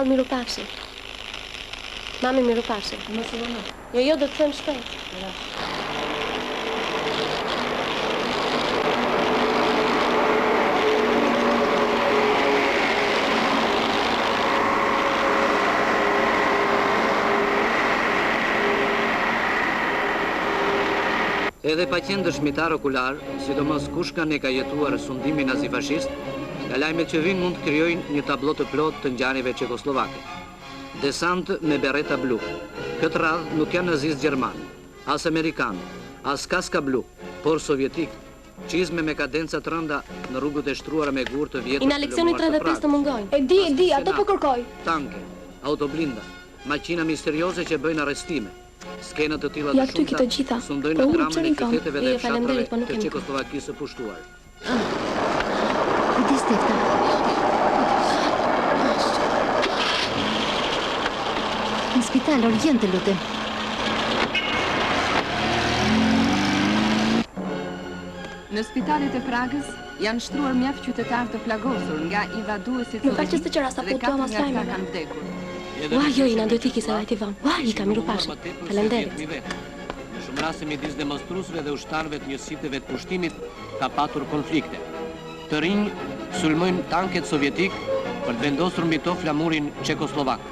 Hall, mirupafshim. Mami, mirupafshim. Mos u vono. Jo, do të them shpejt. Edhe pa qenë dëshmitar okular, sidomos kush ne ka jetuar sundimin nazifashist, nga lajmet që vinë mund të krijojnë një tablo të plot të ngjarjeve çekoslovake. Desant me bereta blu. Këtë radhë nuk janë nazist gjerman, as amerikan, as kaska blu, por sovjetik, çizme me kadenca të rënda në rrugët e shtruara me gur të vjetër. Inaleksioni 35 të mungojnë. E di, ato po kërkoj. Tanke, autoblinda, maqina misterioze që bëjnë arrestime. Skenët të tilla të shumta sundojnë në tramën e qyteteve dhe fshatrave të Çekoslovakisë së pushtuar. Kujdes Stefta. Në spital urgjent, lutem. Në spitalet e Pragës janë shtruar mjaft qytetarë të plagosur nga invaduesit sovjetik. Më fal që të qëra sapo tuam as lajme kanë vdekur. Ua, Jojina, do t'i kisa vajti vonë. Ua, Ika, mirupafshim. Falenderit. Në shumë raste midis demonstruesve dhe ushtarëve të njësiteve të pushtimit ka patur konflikte. Të rinj sulmojnë tanket sovjetik për të vendosur mbi to flamurin çekoslovak.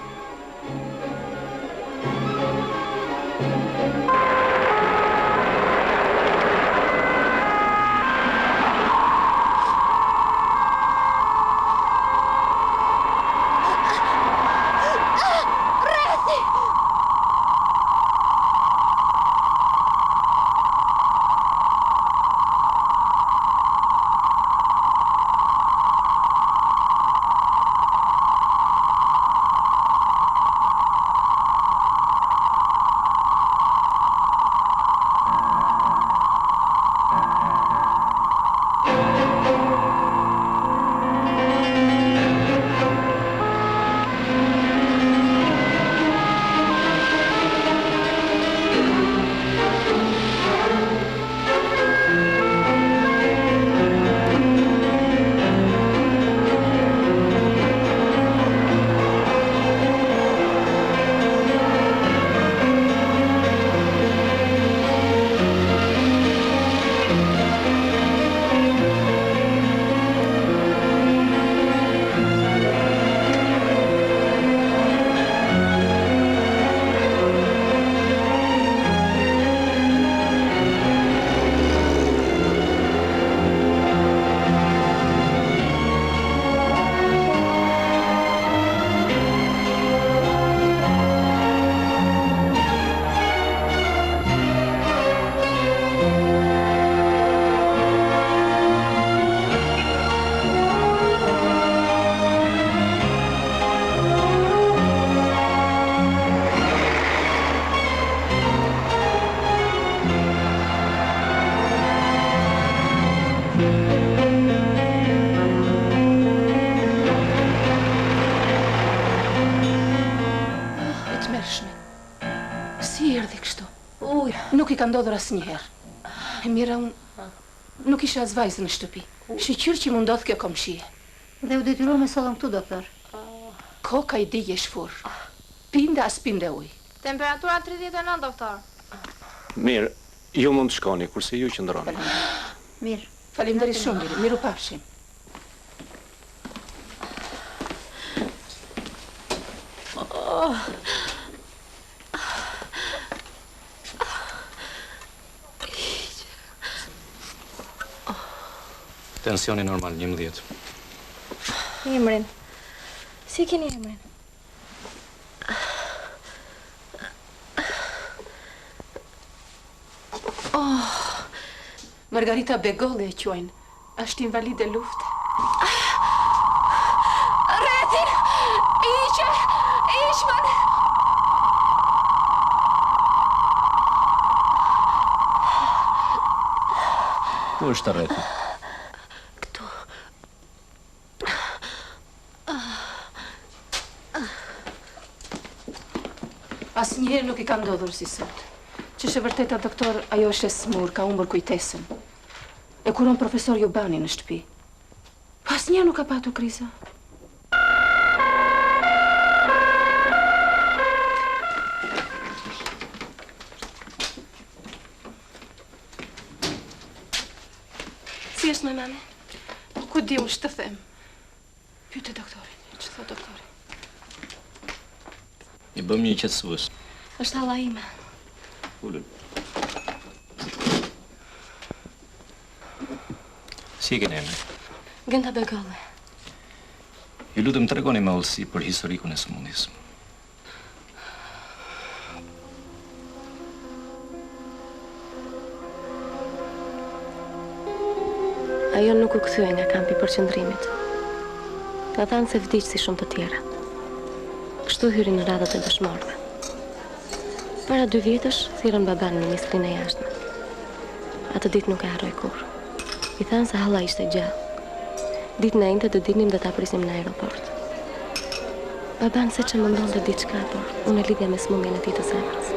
Nuk i ka ndodhur asnjëherë. E mira, unë nuk isha as vajzë në shtëpi. Shiqyr që mu ndodh kjo komshie. Dhe u detyruar me sollën këtu, doktor. Koka i digje shfur. Pinde as pinde ujë. Temperatura 39, doktor. Mirë, ju mund të shkoni, kurse ju qëndroni. Mirë. Faleminderit shumë, Miri. Mirupafshim. Tensioni normal, 11. Emrin. Si keni emrin? Margarita Begolli e quajnë. Është invalide lufte. Retin! Ishman! Ku është Reti? Asnjëherë nuk i ka ndodhur si sot. Ç'është e vërteta, doktor, ajo është e smur, ka humbur kujtesën. E kuron profesor Jubani në shtëpi. Po asnjëherë nuk ka patur kriza. është me mami? Ku di unë të them? Pyete doktorin, që thot doktori? I bëm një qetësues. Është halla ime. Ulën. Si e keni emrin? Gënda Begolle. Ju lutem tregoni me hollësi për historikun e sëmundjes. Ajo nuk u kthye nga kampi i përqendrimit. Ka thënë se vdiq si shumë të tjera. Kështu hyri në radhët e dëshmorëve. Para 2 vjetësh, thirrën baban në ministrinë e jashtme. Atë ditë nuk e harroj kurrë. I thanë se halla ishte gjallë. Ditën e njëjtë të dilnim dhe ta prisnim në aeroport. Baban se që më ndonte diçka, por unë e lidhja me smundjen e tij të zemrës.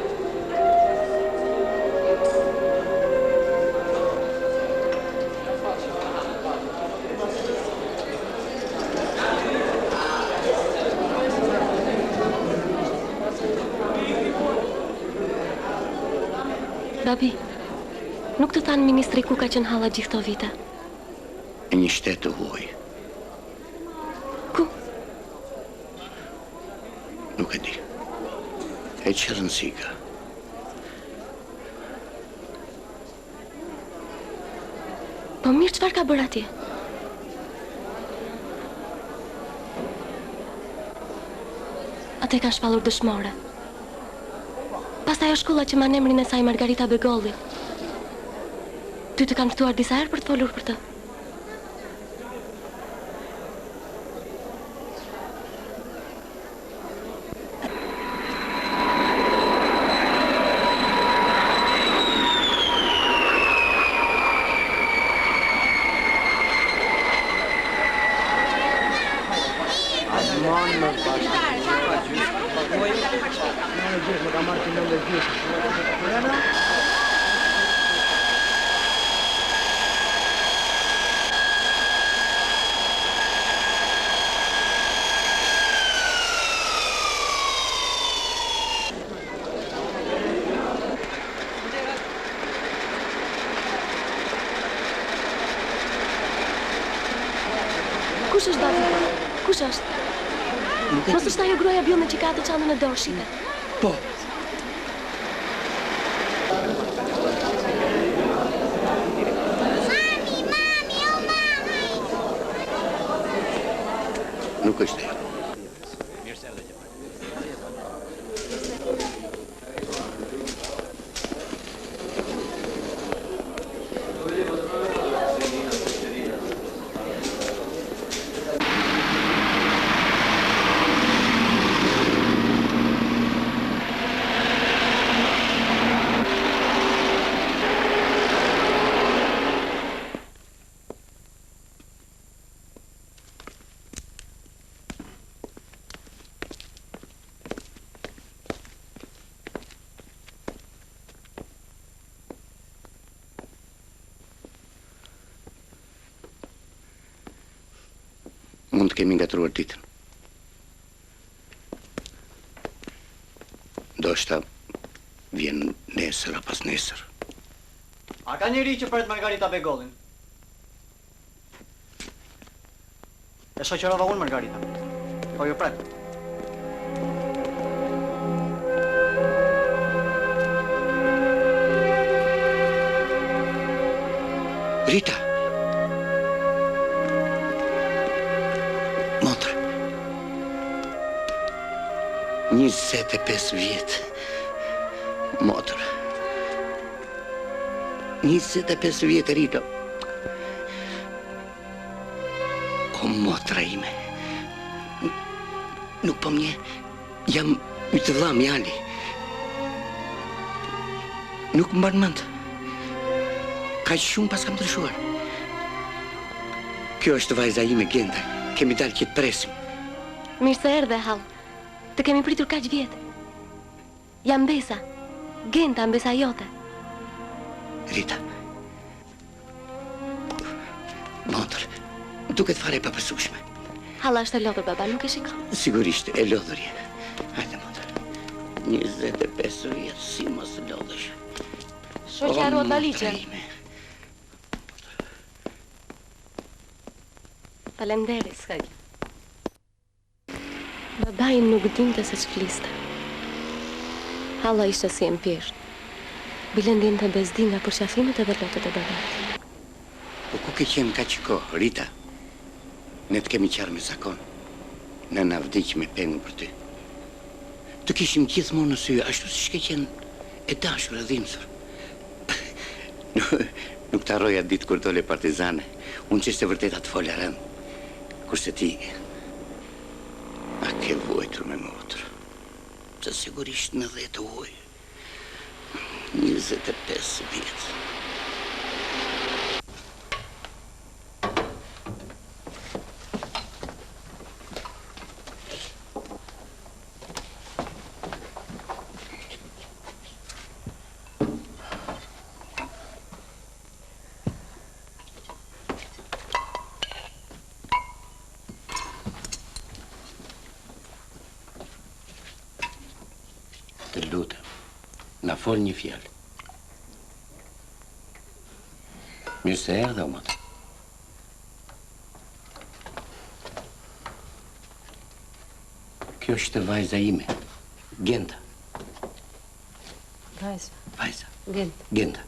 Babi, nuk të thanë ministri ku ka qenë halla gjithë këto vite? Në një shtetë të huaj. Ku? Nuk e di. E që rëndësi ka. Po mirë, çfarë ka bërë atje? Ate ka shpallur dëshmore. Pastaj ajo shkolla që man emrin e saj Margarita Begolli. Ty të kanë ftuar disa herë për të folur për të? Kush është Davi? Kush është? Mos është ajo gruaja bjonde që ka atë çantën e dorshit? Po. Nuk është ajo. Mund të kemi ngatruar ditën. Do shta vjen nesër apas nesër. A ka njëri që pret Margarita Begollin? E shoqërova unë Margarita. Po ju pret. Rita! Motra. 25 vjetë. Motër. 25 vjetë, Rita. O, motra ime. Nuk po mje. Jam i të vlla mjali. Nuk më mban mend. Ka shumë pas kam ndryshuar. Kjo është vajza ime Genda. Kemi dalë që të presim. Mirë se erdhe, Hall. Të kemi pritur kaq vjetë. Jam Mbesa. Genda, Mbesa jote. Rita. Motër, duket fare e papërsueshme. Halla është e lodhur, baba, nuk e shikon. Sigurisht, e lodhur je. Hajde, motër. 25 vjetë, si mos lodhesh. Shoqja Ruat Valiqe. Faleminderit, s'ka gjë. Babai nuk dinte se ç'fliste. Halla ishte si empirë. Bile ndinte bezdi nga përqafimet edhe lotët e babait. Po ku ke qenë kaq kohë, Rita? Ne të kemi qarë me zakon. Ne na vdiq me pengu për ty. Të kishim gjithmonë në sy, ashtu si shke qenë e dashur e dhimbësur. Nuk të arroja ditë kur dole partizane. Unë që ishte vërtet atë folja rëndë. Kurse ti, a ke vojtur me motër. Se sigurisht në 10 uj. 25 vjetë. Të lutem, na fol një fjalë. Mirë se erdhe, o motë. Kjo është vajza ime, Genda. Vajza. Vajza. Genda. Genda.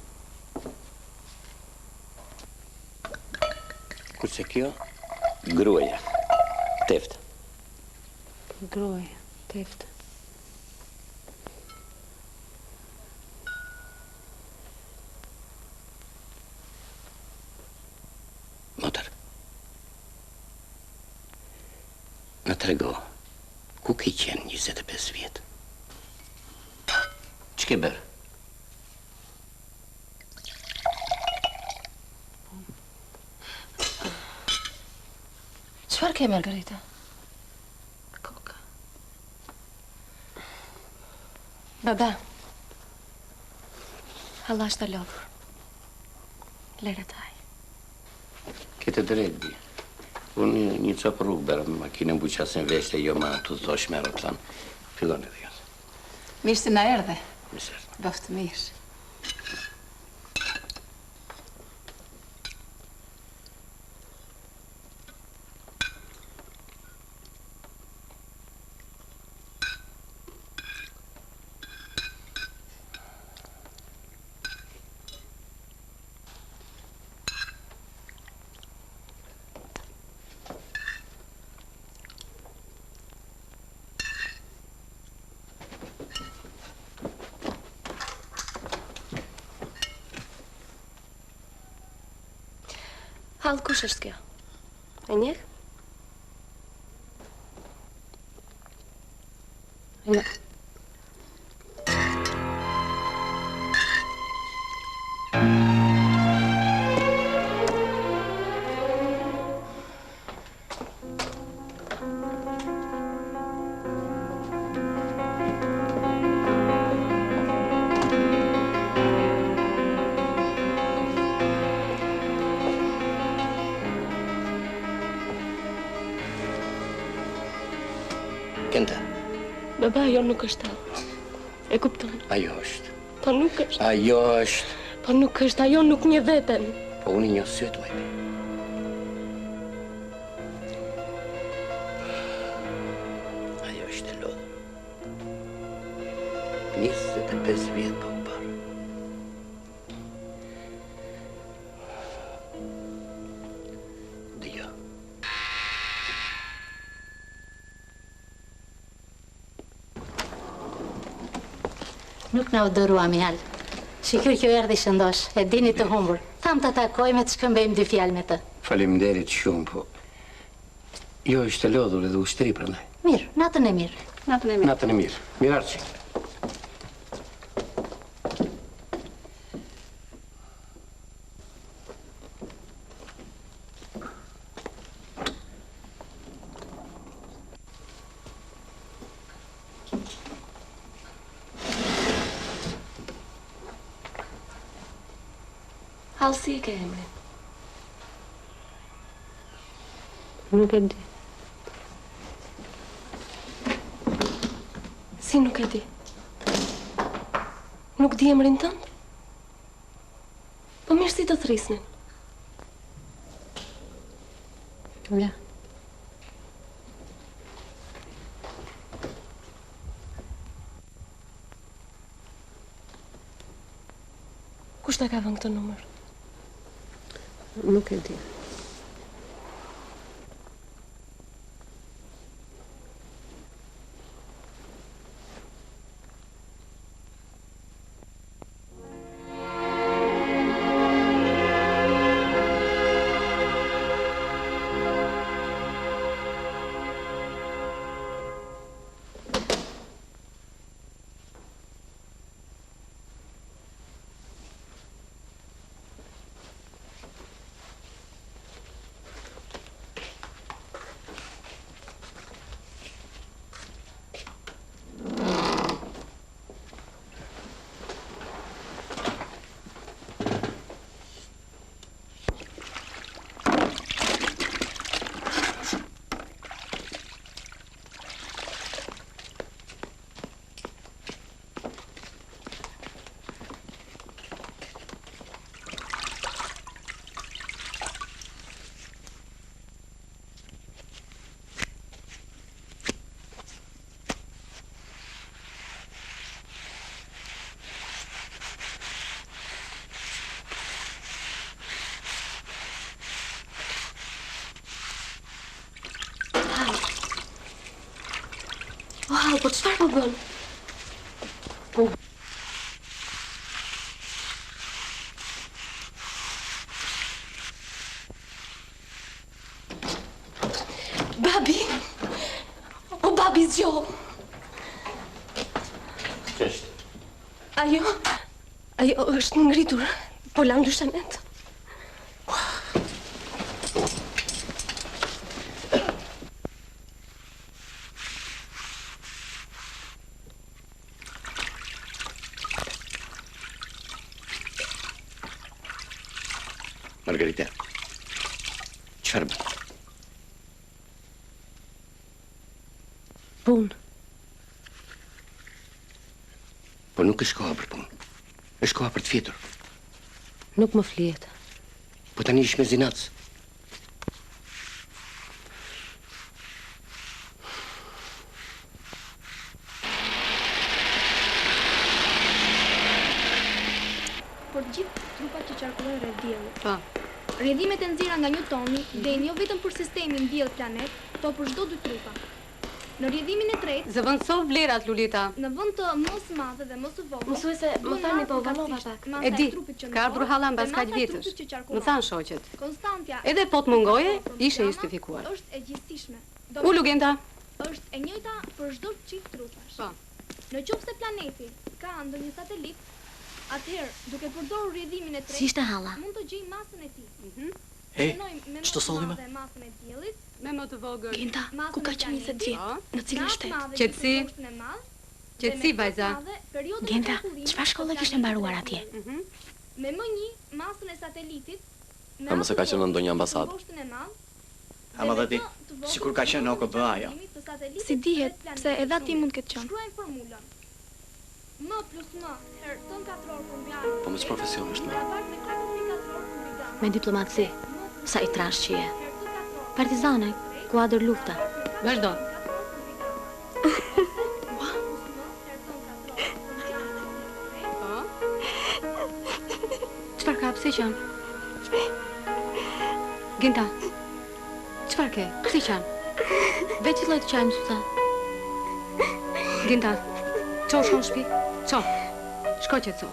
Kurse kjo, gruaja, Tefta. Gruaja, Tefta. Motër, në trego, ku ke qenë 25 vjetë? Që ke bërë? Çfarë ke, Margarita? Koka. Baba. Halla është të lodhur. Lere taj. Kete drejt, bi. Unë një copë rrugë bërë me makinë buqasin veshte, jo ma të thosh me aeroplan. Fillon edhe jone. Mirë se na erdhe. Mirë. Baftë mirë. Hallë, kush është kjo? E njeh? Jo. Genda. Baba, ajo nuk është atë. E kupton? Ajo është. Po nuk është. Ajo është. Po nuk është, ajo nuk një veten. Po unë një sytë, vajbi. Ajo është e lodhë. 25 vjetë po parë. Dëjo. Nuk na u dërua mjalë. Shikoj që erdhi shëndosh, e dini të humbur. Tham të takojme të shkëmbejmë 2 fjalë me të. Faleminderit shumë, po. Jo, është e lodhur edhe ushtri prandaj. Mirë, natën e mirë. Natën e mirë. Natën e mirë. Mirarçi. Hallë, si e ke emrin? Nuk e di. Si nuk e di? Nuk di emrin tënd? Po mirë si të thrisnin? Ja. Kush ta ka dhënë këtë numër? Nuk e di. Po çfarë po bën? Po. Babi! O babi zgjoh! Ç'është? Ajo është ngritur, po la ndryshement. Margarita, çfarë bën? Punë. Po nuk është koha për punë. Është koha për të fjetur. Nuk më flihet. Po tani ish me zinac. Për gjithë trupat që qarkullojnë rreth diellit. Po. Rrjedhimet e nxjerra nga Newtoni vlen jo vetëm për sistemin diell-planet, por për çdo dy trupa. Në rrjedhimin e tretë, Zëvendësov vlerat, Lulita. në vend të mos madhe dhe mos të vogël. Mësuese, më thani po vanova pak. E di, ka ardhur halla mbas kaq vjetësh. Më thanë shoqet. Konstantja. Edhe po të mungoje, ishe justifikuar. Është e gjithësishme. U Lugenda. Është e njëjta për çdo çift trupash. Po. Në qoftë se planeti ka ndonjë satelit, atëherë, duke përdorur rrjedhimin e tretë, Si ishte halla? mund të gjejmë masën e tij. Ej, ç'to solli më? Masën e diellit, Me më të vogël. Ginta, ku ka qenë 20 vjet? Në cilën shtet? Qetësi. Qetësi, vajza. Genta, çfarë shkolle kishte mbaruar atje? Me më një masën e satelitit. A mos e ka qenë në ndonjë ambasadë? Ama dhe ti, sikur ka qenë në OKB ajo. Si dihet, se edhe ati mund këtë qenë. Shkruajnë formulën. M plus m herë tën katror përmbjarje. Po me ç'profesion është më? Me diplomatësi, sa i trash që je. Partizane, kuadër lufta. Vazhdo. Çfarë ka, pse qan? Ginta. Çfarë ke? Pse qan? Veç lloj të qajmë suta. Ginta. Ço shkon në shtëpi? Ço. Shko qetëso.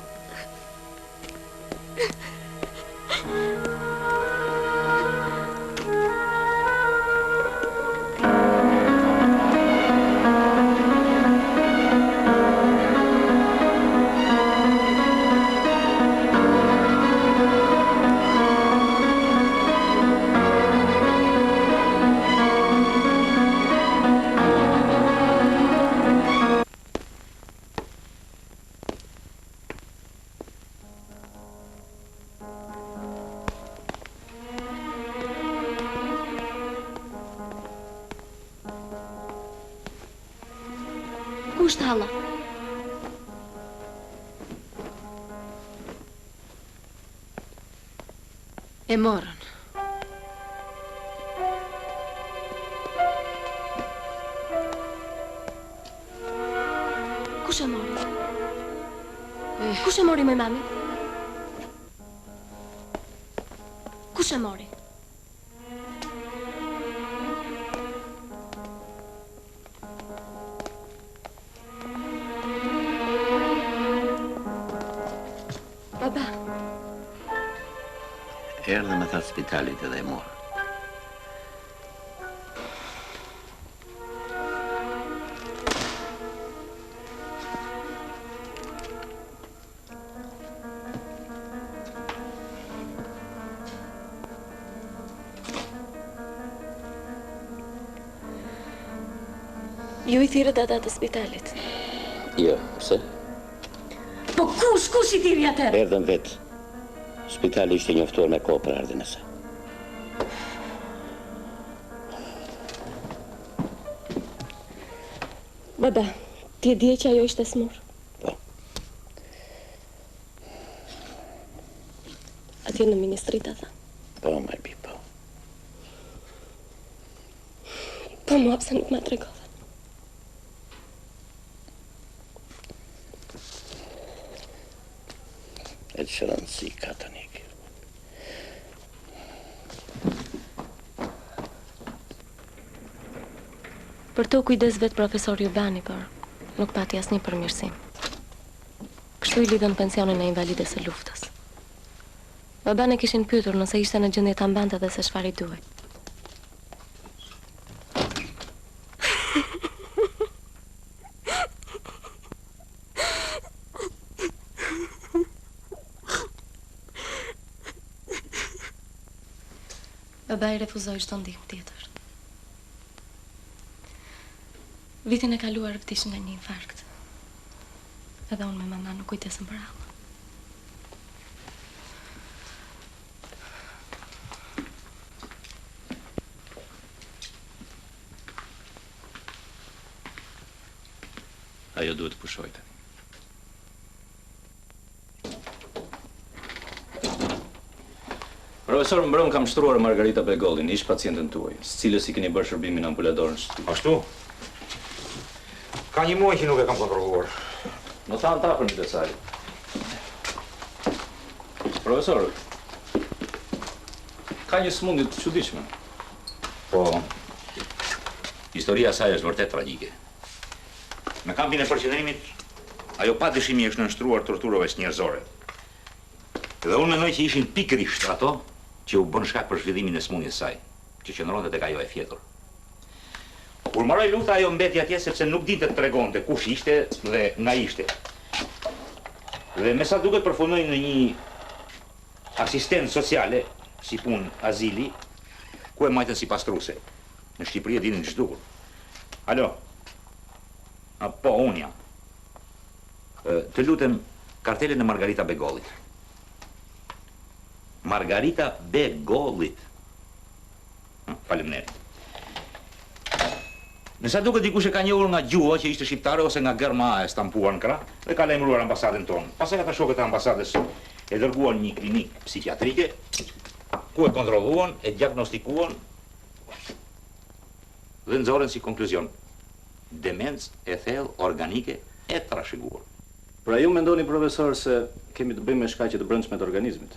Ku është halla? E morën. Kush e mori? Kush e mori me mami? Kush e mori? Baba. Erdhe me tha spitalit edhe e morë. Ju I thirrët ata të spitalit. Jo, pse? Po kush I thiri atëherë? Erdhën vetë. Spitali ishte njoftuar me kohë për ardhin e saj. Baba, ti e dje që ajo ishte smur? Po. Atje në ministrit ata? Po, my bi, po. Po, mua pse nuk ma tregove? E që rëndësi ka të një. Për to kujdes vetë profesor Jubani, por nuk pati asnjë përmirësim. Kështu I lidhën pensionin e invalides së luftës. Baban e kishin pyetur nëse ishte në gjendje ta mbante dhe se çfarë I duhej. Baba I refuzoi çdo ndihmë tjetër. Vitin e kaluar vdiq nga një infarkt. Edhe unë me mama nuk kujtesëm për Allah. Ajo duhet të pushojte. Profesor, mbrëm kam shtruar Margarita Begollin, ish pacientën tuaj, së cilës I keni bërë shërbimin ambulador në shtëpi. Ashtu? Ka një muaj që nuk e kam kontrolluar. Më thanë ta për një desaj. Profesor, ka një smundje të çuditshme. Po, historia saj është vërtet tragjike. Në kampin e përqendrimit, ajo pa dëshimi është nënshtruar torturave njerëzore. Dhe unë mendoj që ishin pikërisht ato që u bën shkak për zhvillimin e smundjes saj, që qëndronte tek ajo e fjetur. Kur moroi luta ajo mbeti atje sepse nuk dinte të tregonte kush ishte dhe nga ishte. Dhe me sa duket përfundoi në një asistent sociale, si punë azili, ku e majtën si pastruese. Në Shqipëri e dinin ç'dukur. Alo. Po, unë jam. Të lutem kartelin e Margarita Begollit. Margarita Begollit. Faleminderit. Nësa duket dikush e ka njohur nga gjuha që ishte shqiptare ose nga gërma e stampuar në krah dhe ka lajmëruar ambasadën tonë. Pastaj ata shokët e ambasadës e dërguan një klinikë psikiatrike ku e kontrolluan, e diagnostikuan dhe nxorën si konkluzion demencë e thellë organike e trashëguar. Pra ju mendoni, profesor, se kemi të bëjmë me shkaqe të brendshme të organizmit?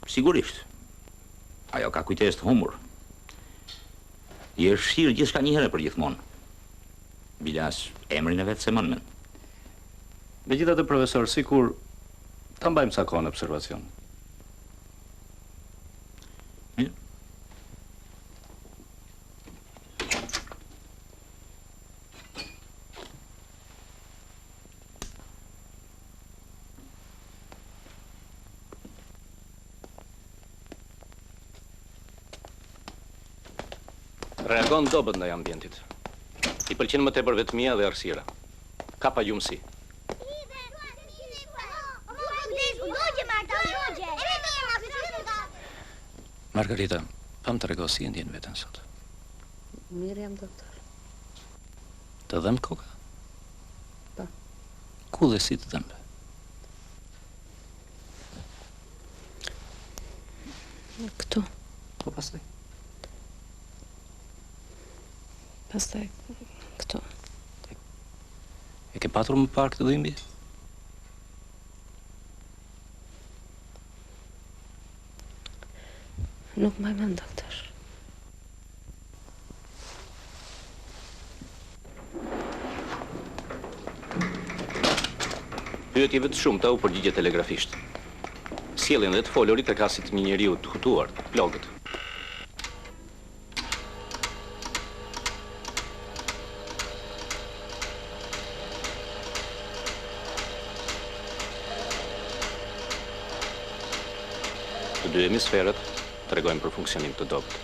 Sigurisht. Ajo ka kujtesë të humbur. I është shirë gjithçka një herë për gjithmonë. Bilas emrin e vetë se mënmen. Megjithatë, profesor, sikur ta mbajmë sa kohë në observacion. Reagon dobët ndaj ambientit. I pëlqen më tepër vetmia dhe errësira. Ka pa gjumësi. Margarita, pa më trego si e ndjen veten sot. Mirë jam, doktor. Të dhem koka? Po. Ku dhe si të dhem? Këtu. Po pastaj. Pastaj këtu. E ke patur më parë këtë dhimbje? Nuk mbaj mend, doktor. Pyetjeve të shumta u përgjigje telegrafisht. Sjellin dhe të folorit e kasit një njeriu të hutuar, plogët. Të dy hemisferët tregojnë për funksionim të dobët.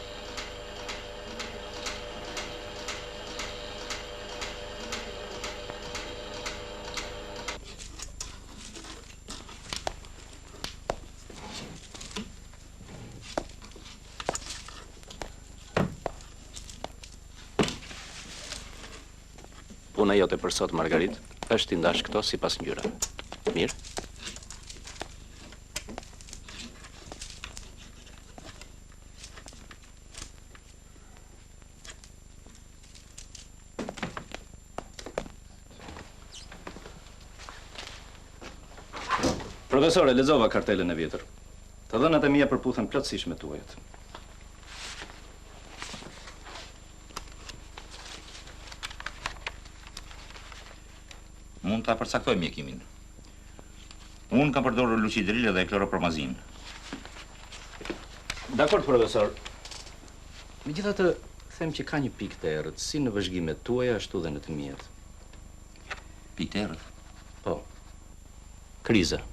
Puna jote për sot, Margarit, është t'i ndash këto sipas ngjyrave. Mirë? Profesore, lexova kartelën e vjetër. Të dhënat e mia përputhen plotësisht me tuajat. Mund ta përcaktoj mjekimin. Unë kam përdorur lucidril dhe kloropromazin. Dakor, profesor. Megjithatë, them që ka një pikë të errët, si në vëzhgimet tuaja ashtu dhe në të miat. Pikë të errët? Po. Kriza.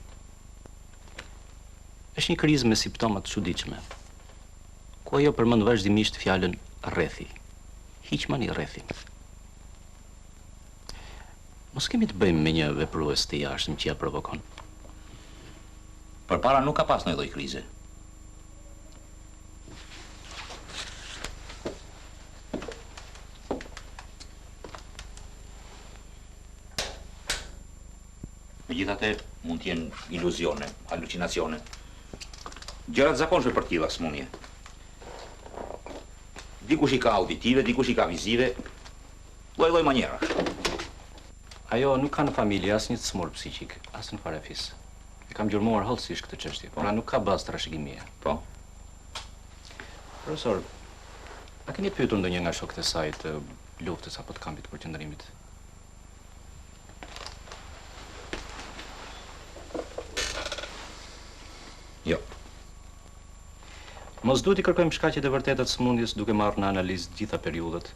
Është një krizë me simptoma të çuditshme. Ku ajo përmend vazhdimisht fjalën rrethi. Hiqmani rrethin. Mos kemi të bëjmë me një veprues të jashtëm që ja provokon. Përpara nuk ka pas ndonjë lloj krize. Megjithatë, mund të jenë iluzione, halucinacione. Gjërat zakonshme për tilla smundje. Dikush i ka auditive, dikush i ka vizive, lloj-lloj manjerash. Ajo nuk ka në familje asnjë të smur psiqik, as në farefis. E kam gjurmuar hollësisht këtë çështje, por nuk ka bazë trashëgimie. Po. Profesor, a keni pyetur ndonjë nga shokët e saj të luftës apo të kampit të përqendrimit? Jo. Mos duhet I kërkojmë shkaqet e vërteta të sëmundjes duke marrë në analizë gjitha periudhat,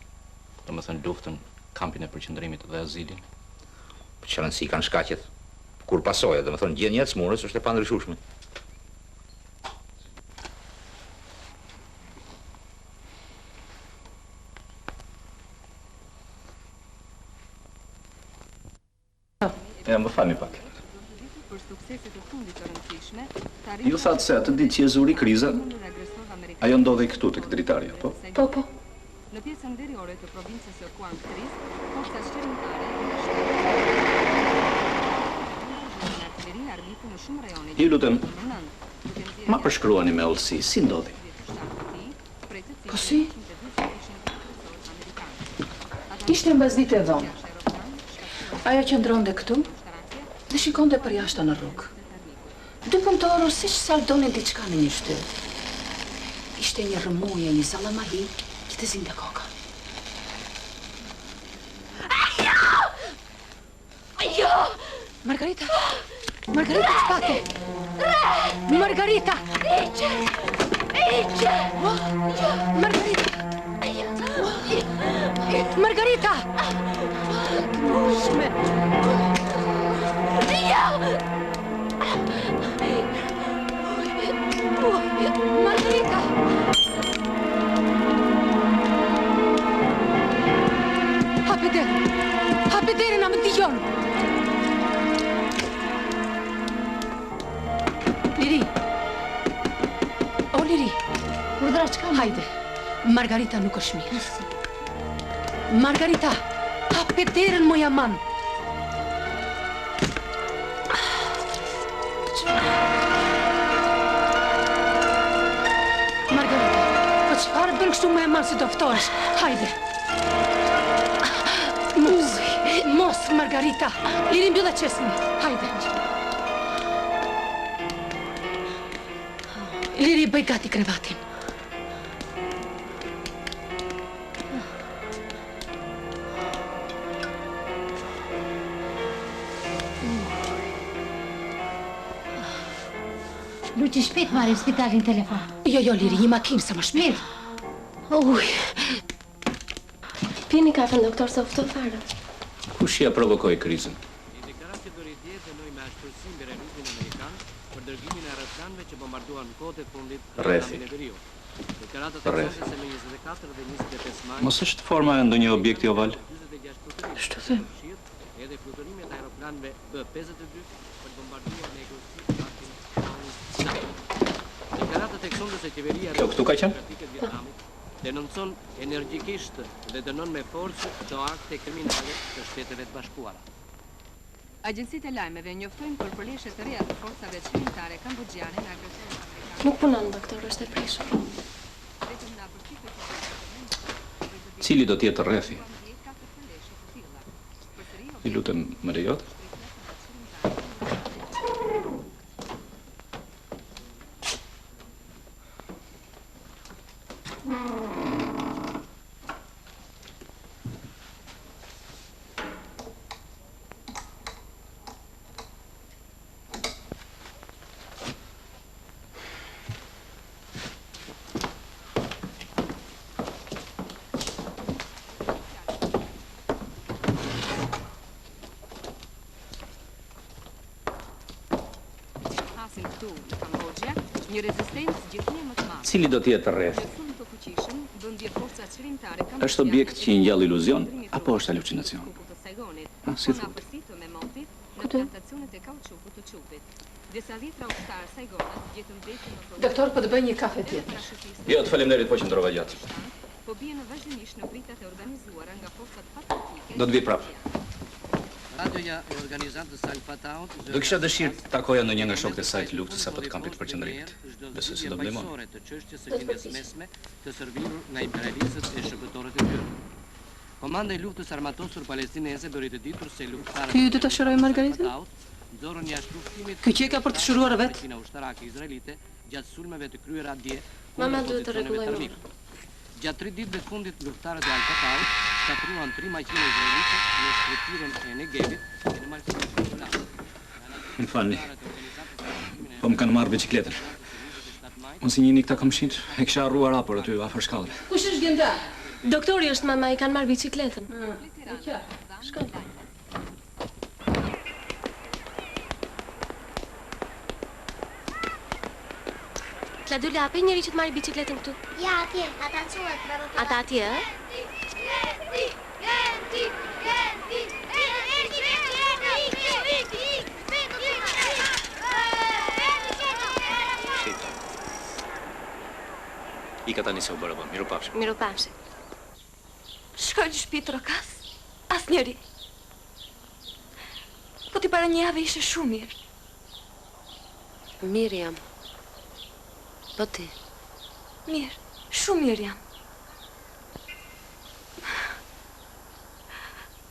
domethënë luftën, kampin e përqendrimit dhe azilin. Po çfarë rëndësi kanë shkaqet? Kur pasoja, domethënë gjendja e smurës është e pandryshueshme. Ja, më falni pak. Ju thatë se atë ditë që e zuri kriza, ajo ndodhej këtu tek dritarja, po? Po, po. Në pjesën veriore të provincës së Kuang-Tris, poshta shqyrtare Ju lutem, ma përshkruani me hollësi, si ndodhi? Po si? Ishte mbasditë e dhomë. Ajo qëndronte këtu dhe shikonte për jashtë në rrugë. Dy punëtorë siç saldonin diçka në një shtyp. Ishte një rrëmuje, një sallamahi që të zinte koka. Ajo! Margarita! Margarita, ç'pate? Margarita! Iqe! Iqe! Margarita! Margarita! Mushme! Margarita! Hape derin, na më dëgjon. Liri. O, Liri. Urdhra çka? Hajde. Margarita nuk është mirë. Margarita, hape derën moj aman. Margarita, po çfarë bën kështu moj aman si do ftohesh? Hajde. Mos, Margarita. Liri mbylla qesën. Hajde. Liri, bëj gati krevatin. Luqi shpejt marrim spitalin telefon. Jo, Liri, një makinë sa më shpejt. Uj. Pini kafen, doktor, se ufto fare. Kush ja provokoi krizën? Rrethi. Mos është forma e ndonjë objekti oval? Ç'të them? Edhe fluturimet e aeroplanëve B-52 për bombarduar Deklaratat e kësondës e qeveria Kjo këtu ka qenë? Denoncon energjikisht dhe dënon me forcë çdo akte kriminale të Shteteve të Bashkuara. Agjencitë e lajmeve njoftojnë për përleshje të reja të forcave çlirimtare kambodgjane në agresionin amerikan. Nuk punon, doktor, është e prishur. Cili do t'jetë rrethi? I lutem, më lejot? Një rezistencë gjithnjë më të madhe. Cili do t'jetë rrethi? Është objekt që i ngjall iluzion apo është halucinacion? Si thotë? Doktor, po të bëj një kafe tjetër. Jo, të faleminderit, po qëndrova gjatë. Po bien vazhdimisht në pritat e organizuara nga forcat patriotike. Do të vi prapë. Radioja e organizantës Al Fataut Do kisha dëshirë të takoja ndonjë nga shokët e saj të luftës apo të kampit përqendrimit. Besoj se do blemon. Të çështjes së lidhjes mesme të servirur nga imperialistët e shërbëtorët e tyre. Komanda e luftës armatosur palestineze bëri të ditur se luftëtarët Ty do ta shëroj Margaritën? nxorën jashtë luftimit. Ky qeka për të shëruar vet? Makina ushtarake izraelite gjatë sulmeve të kryera dje. Mama duhet të rregullojmë. Gjatë 3 ditëve të fundit luftëtarët e Al Fataut shkatruan 3 makina izraelite në shkretirën e Negevit e në malkumin popular. Më falni. Po më kanë marrë biçikletën. Unë si njëni këta këmshit, e kisha harruar rapor aty afër shkallëve. Kush është gjenda? Doktori është mama, i kanë marrë bicikletën. Shkoj. Kladula, ape njëri që të marrë bicikletën këtu? Ja, atje, ata nësuat, bravo. Ata atje, I ka tani se u bërë, miru pafshim. Miru pafshim. Shkoj në shtëpi trokas. Asnjëri. Po ti para një javë ishe shumë mirë. Mirë jam. Po ti? Mirë, shumë mirë jam.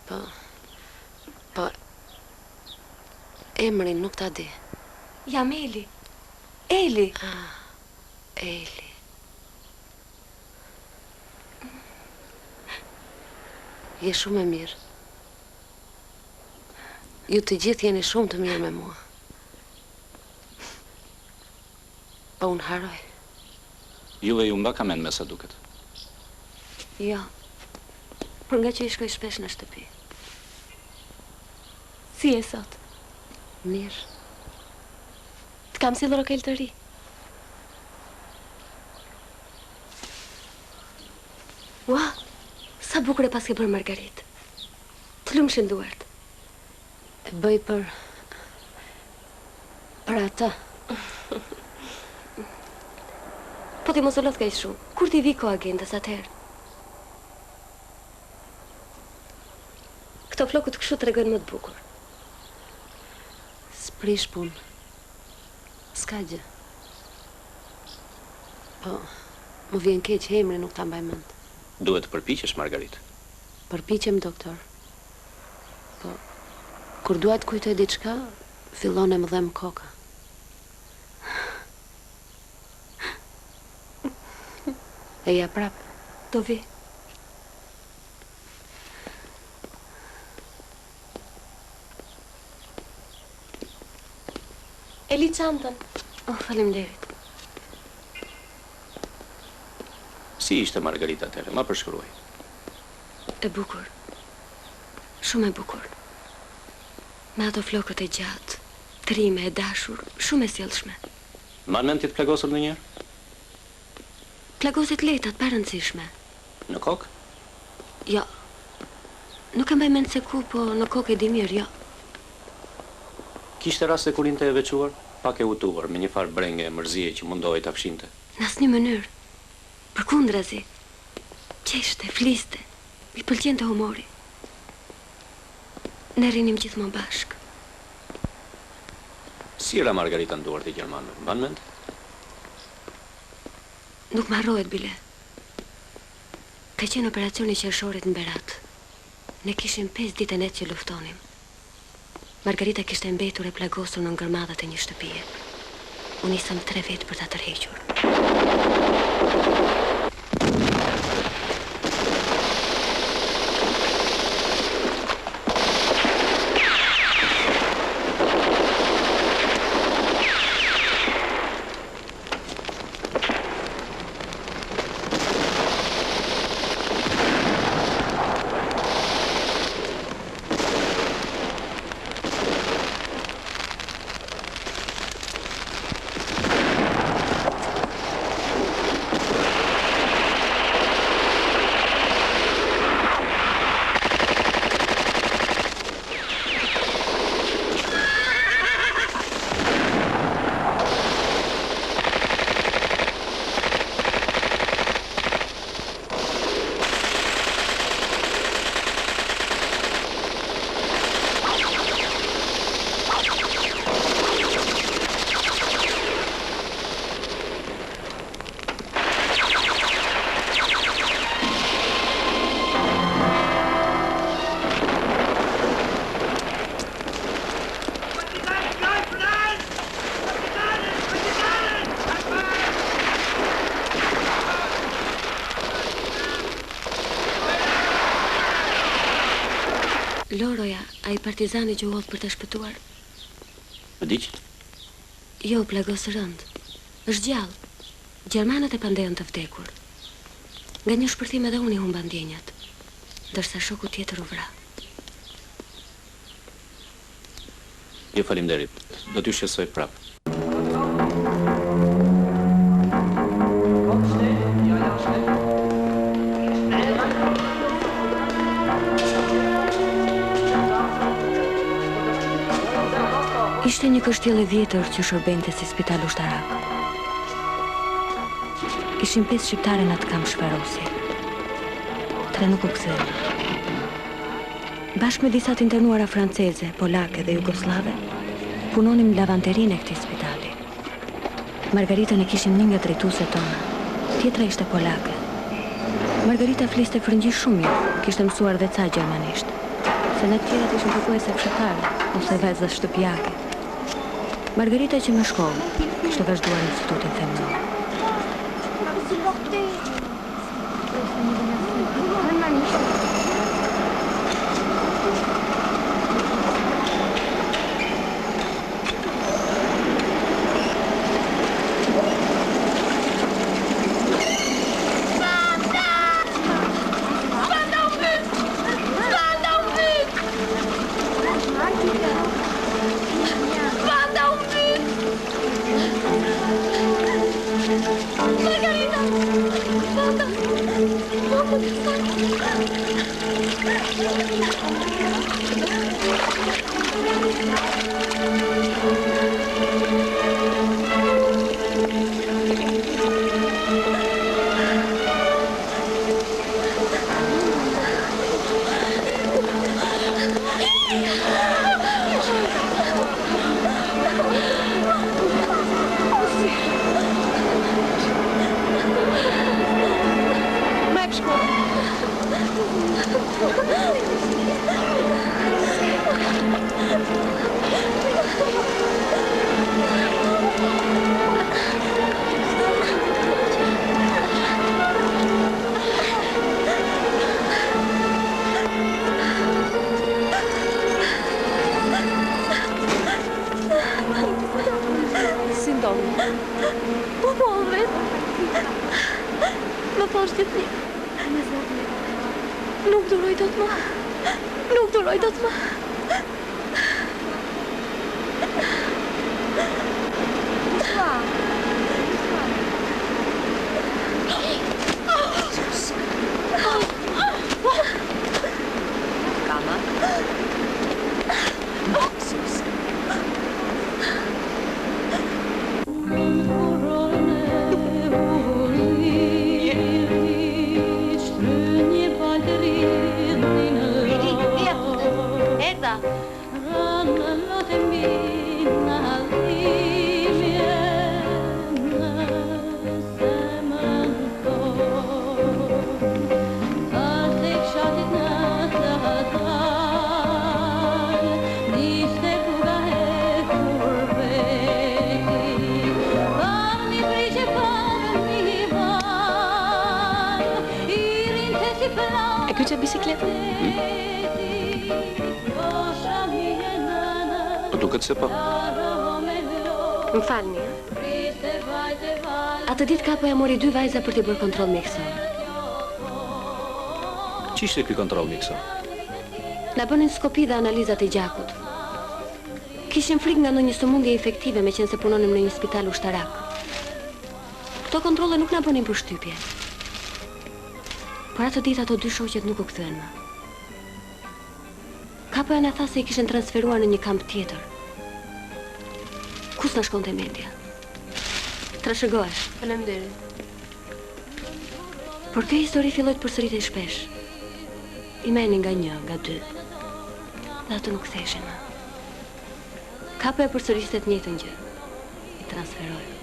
Po, emrin nuk ta di. Jam Eli. Eli. Eli. Je shumë e mirë. Ju të gjithë jeni shumë të mirë me mua. Po unë haroj. Juve ju mba kamen me sa duket. Jo. Por nga që i shkoj shpesh në shtëpi. Si e sot? Mirë. Të kam si rokel të ri. Ua, sa bukur e pas ke bërë Margarit. Të lumë shënduart. E bëj për ata. Po ti mos u lot kaq shumë. Kur ti vi ko agendës atëherë? Këto flokët kështu tregojnë më të bukur. S'prish punë. S'ka gjë. Po, më vjen keq emri nuk ta mbaj mend. Duhet të përpiqesh, Margarit. Përpiqem, doktor. Po, kur dua të kujtoj diçka, fillon e më dhem koka. E ja prap. Do vi. Eli çantën. Oh, faleminderit. Si ishte Margarita atëherë? Ma përshkruaj. E bukur. Shumë e bukur. Me ato flokët e gjatë, trime e dashur, shumë e sjellshme. Mban mend ti të plagosur ndonjëherë? Plagoset letat, pa rëndësishme. Në kokë? Jo. Nuk e mbaj mend se ku, po në kokë e di mirë, jo. Kishte rast se kur inte e veçuar, pak e hutuar, me një farë brenge e mërzie që mundohej ta fshinte. Në asnjë mënyrë. Përkundrazi. Qeshte, fliste. I pëlqente humori. Ne rinim gjithmonë bashkë. Si era Margarita në duart e gjermanëve? Mban mend? Nuk më harrohet, bile. Ka qenë operacioni qershorit në Berat. Ne kishim 5 ditë net që luftonim. Margarita kishte mbetur e plagosur në ngërmadhat e një shtëpie. Unë isëm 3 vjet për ta tërhequr. Loroja, ai partizani që u hodh për të shpëtuar? Më diq? Jo, plagos rënd. Është gjallë. Gjermanët e pandejën të vdekur. Nga një shpërthim edhe unë i humba ndjenjat, ndërsa shoku tjetër u vra. Jo, faleminderit. Do t'ju shqetësoj prapë. Ishte një kështjell e vjetër që shërbente si spital ushtarak. Ishim 5 shqiptare në atë kam shfarosi. 3 nuk u kthyen. Bashkë me disa të internuara franceze, polake dhe jugoslave, punonim në lavanterinë e këtij spitali. Margaritën e kishim një nga drejtueset tona. Tjetra ishte polake. Margarita fliste frëngjisht shumë mirë, kishte mësuar dhe ca gjermanisht. Se në të tjerat ishin përkuese fshatare ose vajza shtëpiake. Margarita që me shkollë, kishte vazhduar në institutin femëror. shqetësim. Nuk duroj dot më. Nuk duroj dot më. Calma. E kjo që bicikletën? Po duket se po. Më falni. Atë ditë kapoja mori 2 vajza për t'i bërë kontroll mjekësor. Ç'ishte ky kontroll mjekësor? Na bënin skopi dhe analizat e gjakut. Kishin frikë nga ndonjë sëmundje infektive me qenë se punonim në një spital ushtarak. Këto kontrolle nuk na bënin përshtypje. Por atë ditë ato 2 shoqet nuk u kthyen më. Kapoja na tha se I kishin transferuar në një kamp tjetër. Kus na shkonte mendja? Trashëgohesh. Faleminderit. Por kjo histori filloi të përsëritej shpesh. I merrnin nga 1, nga 2. Dhe ato nuk ktheheshin më. Kapoja përsëriste të njëjtën gjë. I transferoi.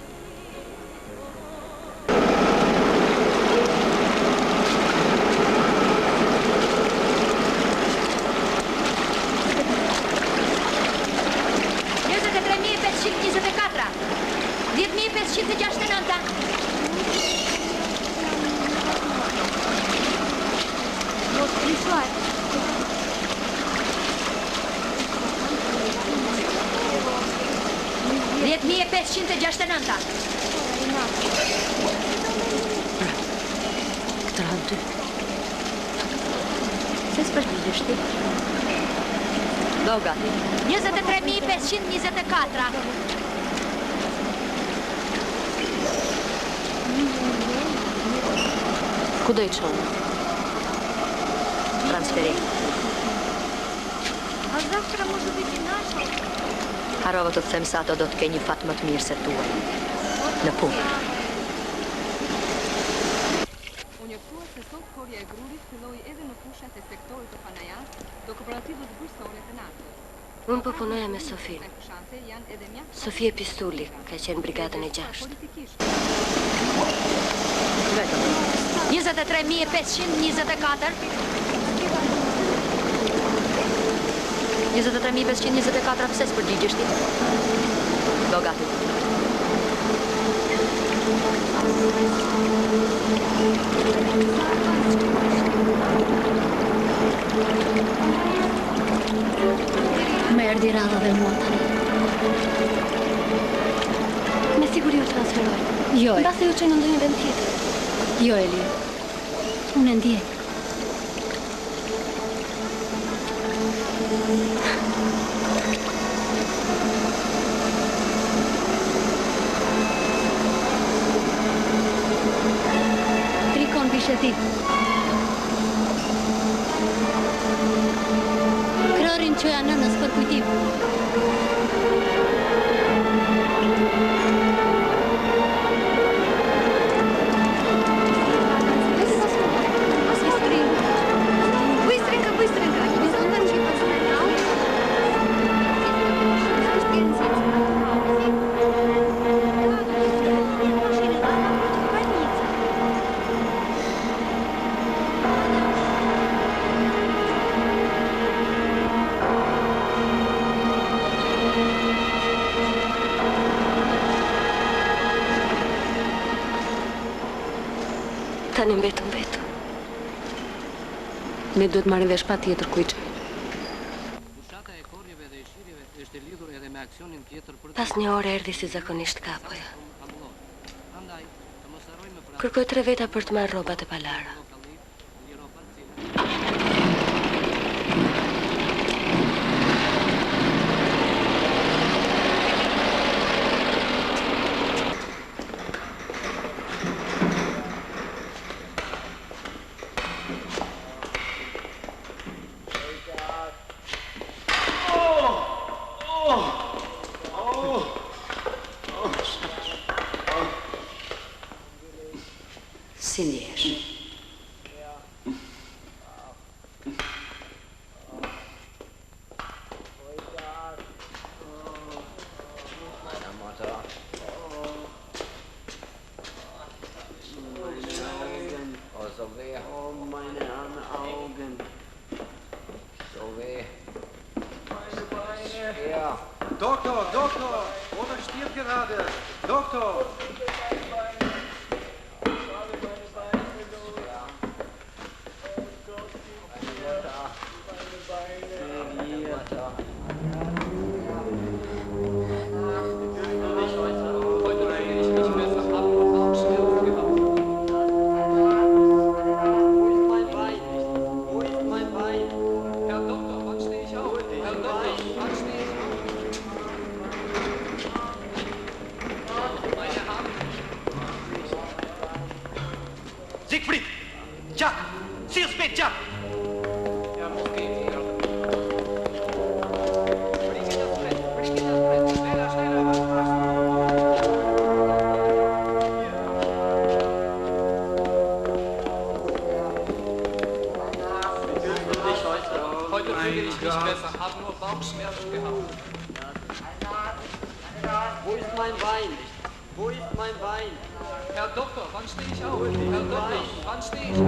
Këtë radhë 2. Se s'përgjigjesh ti? Do gati. 23.524. Ku do I çon? Transferim. A завтра может быть иначе? Harova të them se ato do të kenë një fat më të mirë se tuaj. Në punë. U njoftua se sot korja e grurit filloi edhe në fushat e sektorit të Panajas, do kooperativës bërësore të natës. Unë po punoja me Sofi. Sofi e Pistulli, ka qenë brigadën e 6. 23.524. 23.524 pse s'përgjigjesh ti? Do gati. Më erdhi radha dhe mua tani. Me siguri u transferoj. Jo. Mbase ju çoj në ndonjë vend tjetër. Jo, Eli. Unë e ndjej. Trikon bishetit. Krorin çoja nënës për kujtim. Tani mbetëm vetë. Ne duhet marrim vesh patjetër ku I çojmë. Fushata e korjeve dhe e shirjeve është e lidhur edhe me aksionin tjetër për Pas një ore erdhi si zakonisht kapoja. Prandaj, të mos harrojmë Kërkoj 3 veta për të marrë rrobat e palara. Si njesh? Doktor, Doktor, Mutter stirbt gerade. Doktor! Siegfried! Jack! Sia spät, Jack! Heute fühle ich mich besser, habe nur Bauchschmerzen gehabt. Wo ist mein Wein? Wo ist mein Wein? Herr Doktor, wann stehe ich auf? Herr Doktor, wann stehe ich auf?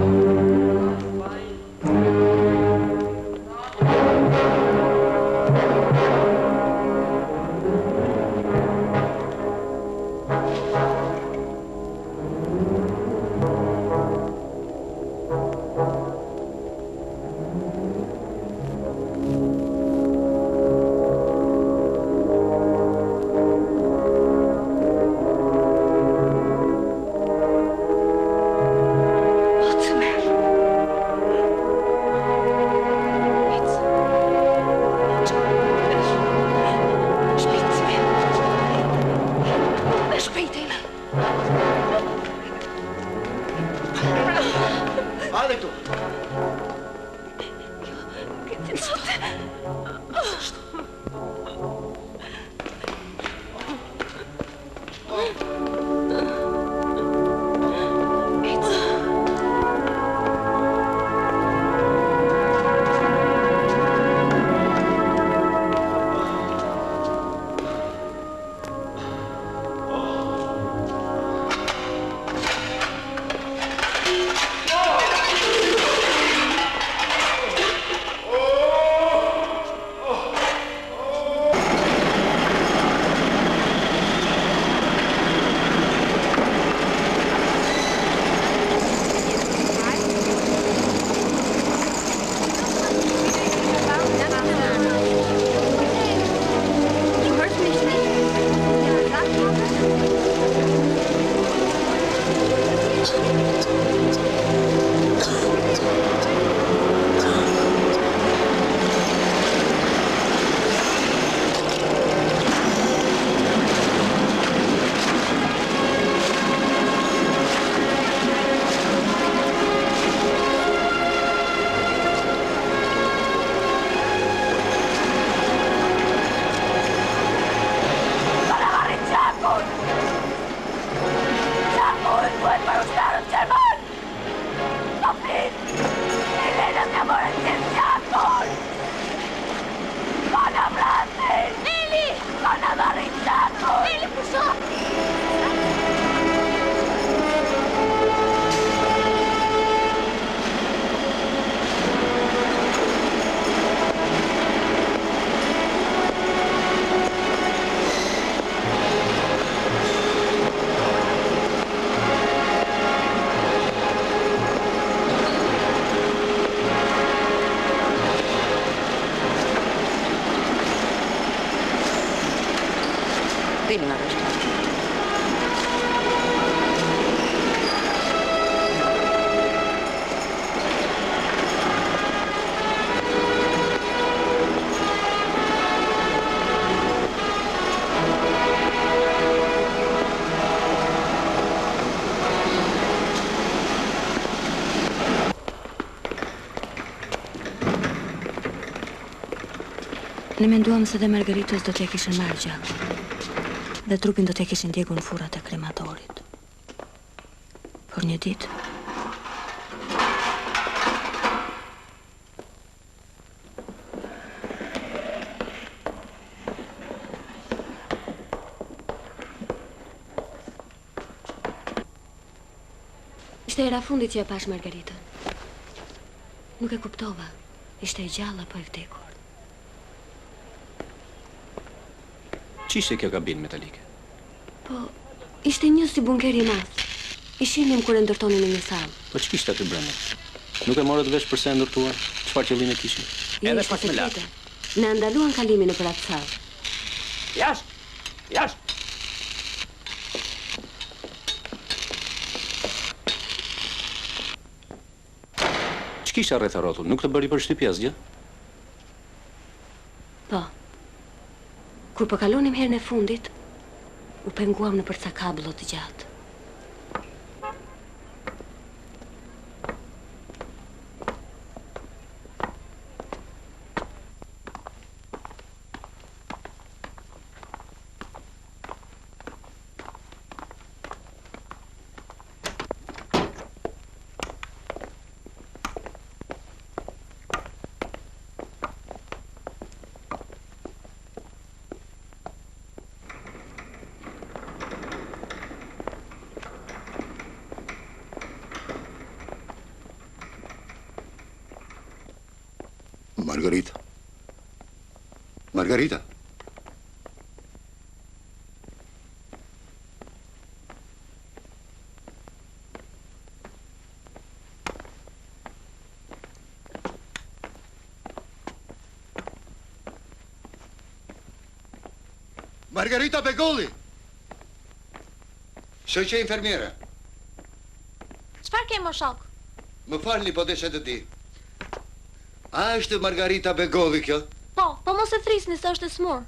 Hajde këtu. Këtë nëte. Dilma. Ne menduam se dhe Margaritës do t'ja kishin marrë gjallë. Dhe trupin do t'ja kishin djegur në furat e krematorit. Por një ditë, ishte era fundit që e pash Margaritën. Nuk e kuptova. Ishte e gjallë apo e vdekur. Ç'ishte kjo kabinë metalike? Po, ishte një si bunkeri i madh. I shinim kur e ndërtonin në një sallë. Po ç'kishte aty brenda? Nuk e morët vesh përse e ndërtuar? Çfarë qëllimi kishte? Edhe pak më lart. Ne ndaluan kalimin në për atë sallë. Jashtë! Jashtë! Ç'kisha rreth rrotull? Nuk të bëri përshtypje asgjë? Po. Kur po kalonim herën e fundit, u penguam në për ca kablo të gjatë. Margarita. Margarita. Margarita Begolli. Shoqe infermiere. Çfarë ke më shok? Më falni, po desha të di. A është Margarita Begolli kjo? Po mos e thrisni se është e smur.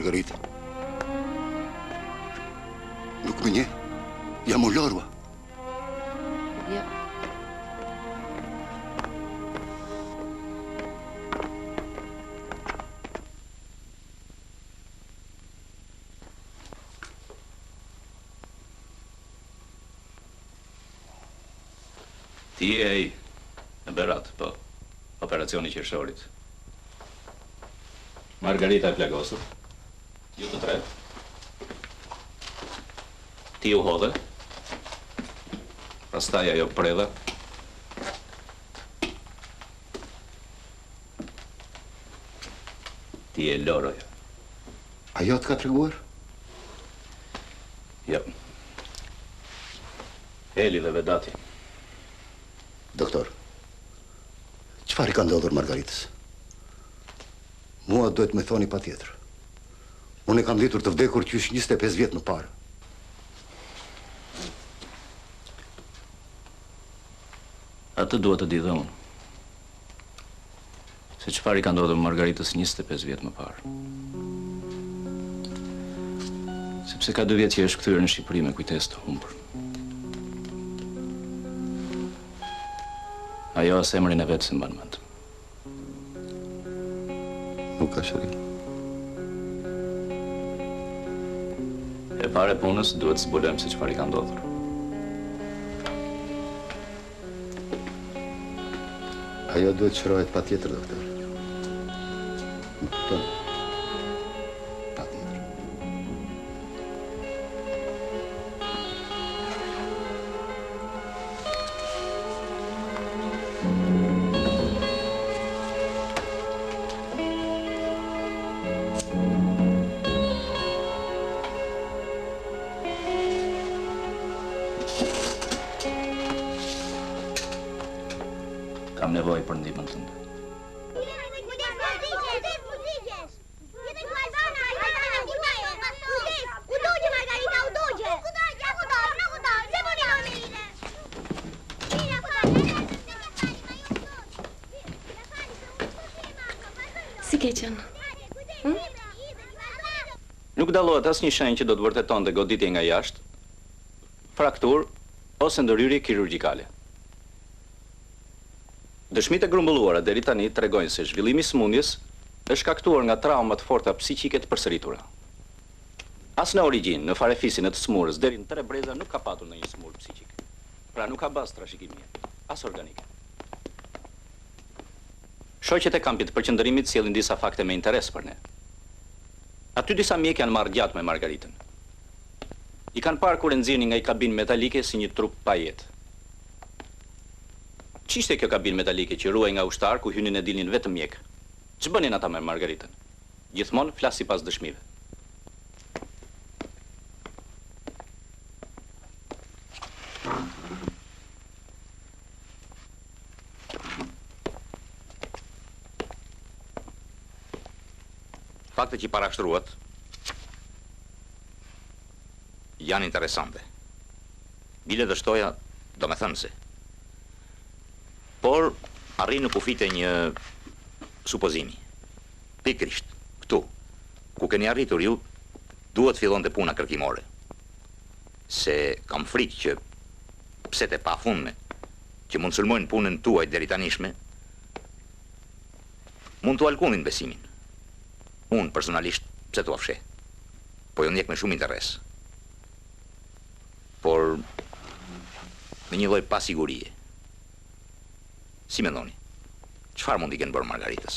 Margarita. Nuk më nje. Jam u lorua. Jo. Ti e ai në Berat, po. Operacioni qershorit. Margarita e plagosur. Ju të tre. Ti u hodhe. Pastaj ajo predha. Ti e loroja. Ajo të ka treguar? Jo. Eli dhe Vedati. Doktor, çfarë i ka ndodhur Margaritës? Mua duhet me thoni pa tjetër. Unë e kam ditur të vdekur qysh 25 vjet më parë. Atë duhet të di dhe unë. Se çfarë i ka ndodhur Margaritës 25 vjet më parë. Sepse ka 2 vjet që është kthyer në Shqipëri me kujtesë të humbur. Ajo as emrin e vetë se mban mend. Nuk ka shërim. E pare punës duhet të zbulojmë se çfarë i ka ndodhur. Ajo duhet shërohet pa tjetër, doktor. Më kupton? Pa tjetër. Si ke qenë? Nuk dallohet asnjë shenjë që do të vërtetonte goditje nga jashtë, frakturë ose ndërhyrje kirurgjikale. Dëshmitë e grumbulluara deri tani tregojnë se zhvillimi i sëmundjes është shkaktuar nga trauma të forta psiqike të përsëritura. As në origjinë, në farefisin e të smurës deri në 3 breza nuk ka patur ndonjë smurë psiqike. Pra nuk ka bazë trashëgimie, as organike. Shoqet e kampit të përqendrimit sjellin disa fakte me interes për ne. Aty disa mjek janë marrë gjatë me Margaritën. I kanë parë kur e nxirrnin nga një kabinë metalike si një trup pa jetë. Ç'ishte kjo kabinë metalike që ruaj nga ushtar ku hynin e dilnin vetëm mjek? Ç'bënin ata me Margaritën? Gjithmonë flas sipas dëshmive. Fakte që i parashtruat janë interesante. Bile dhe shtoja do me thënë se. Por arrin në kufit e një supozimi. Pikrisht, këtu, ku keni arritur ju, duhet fillon të puna kërkimore. Se kam frikë që pset e pafundme që mund sulmojnë punën tuaj deri tanishme, mund të alkunin besimin. Unë, personalisht, pse t'u afshe. Po jo ndjek me shumë interes. Por, me një lloj pasigurie. Si mendoni? Çfarë mund i kenë bërë Margaritës?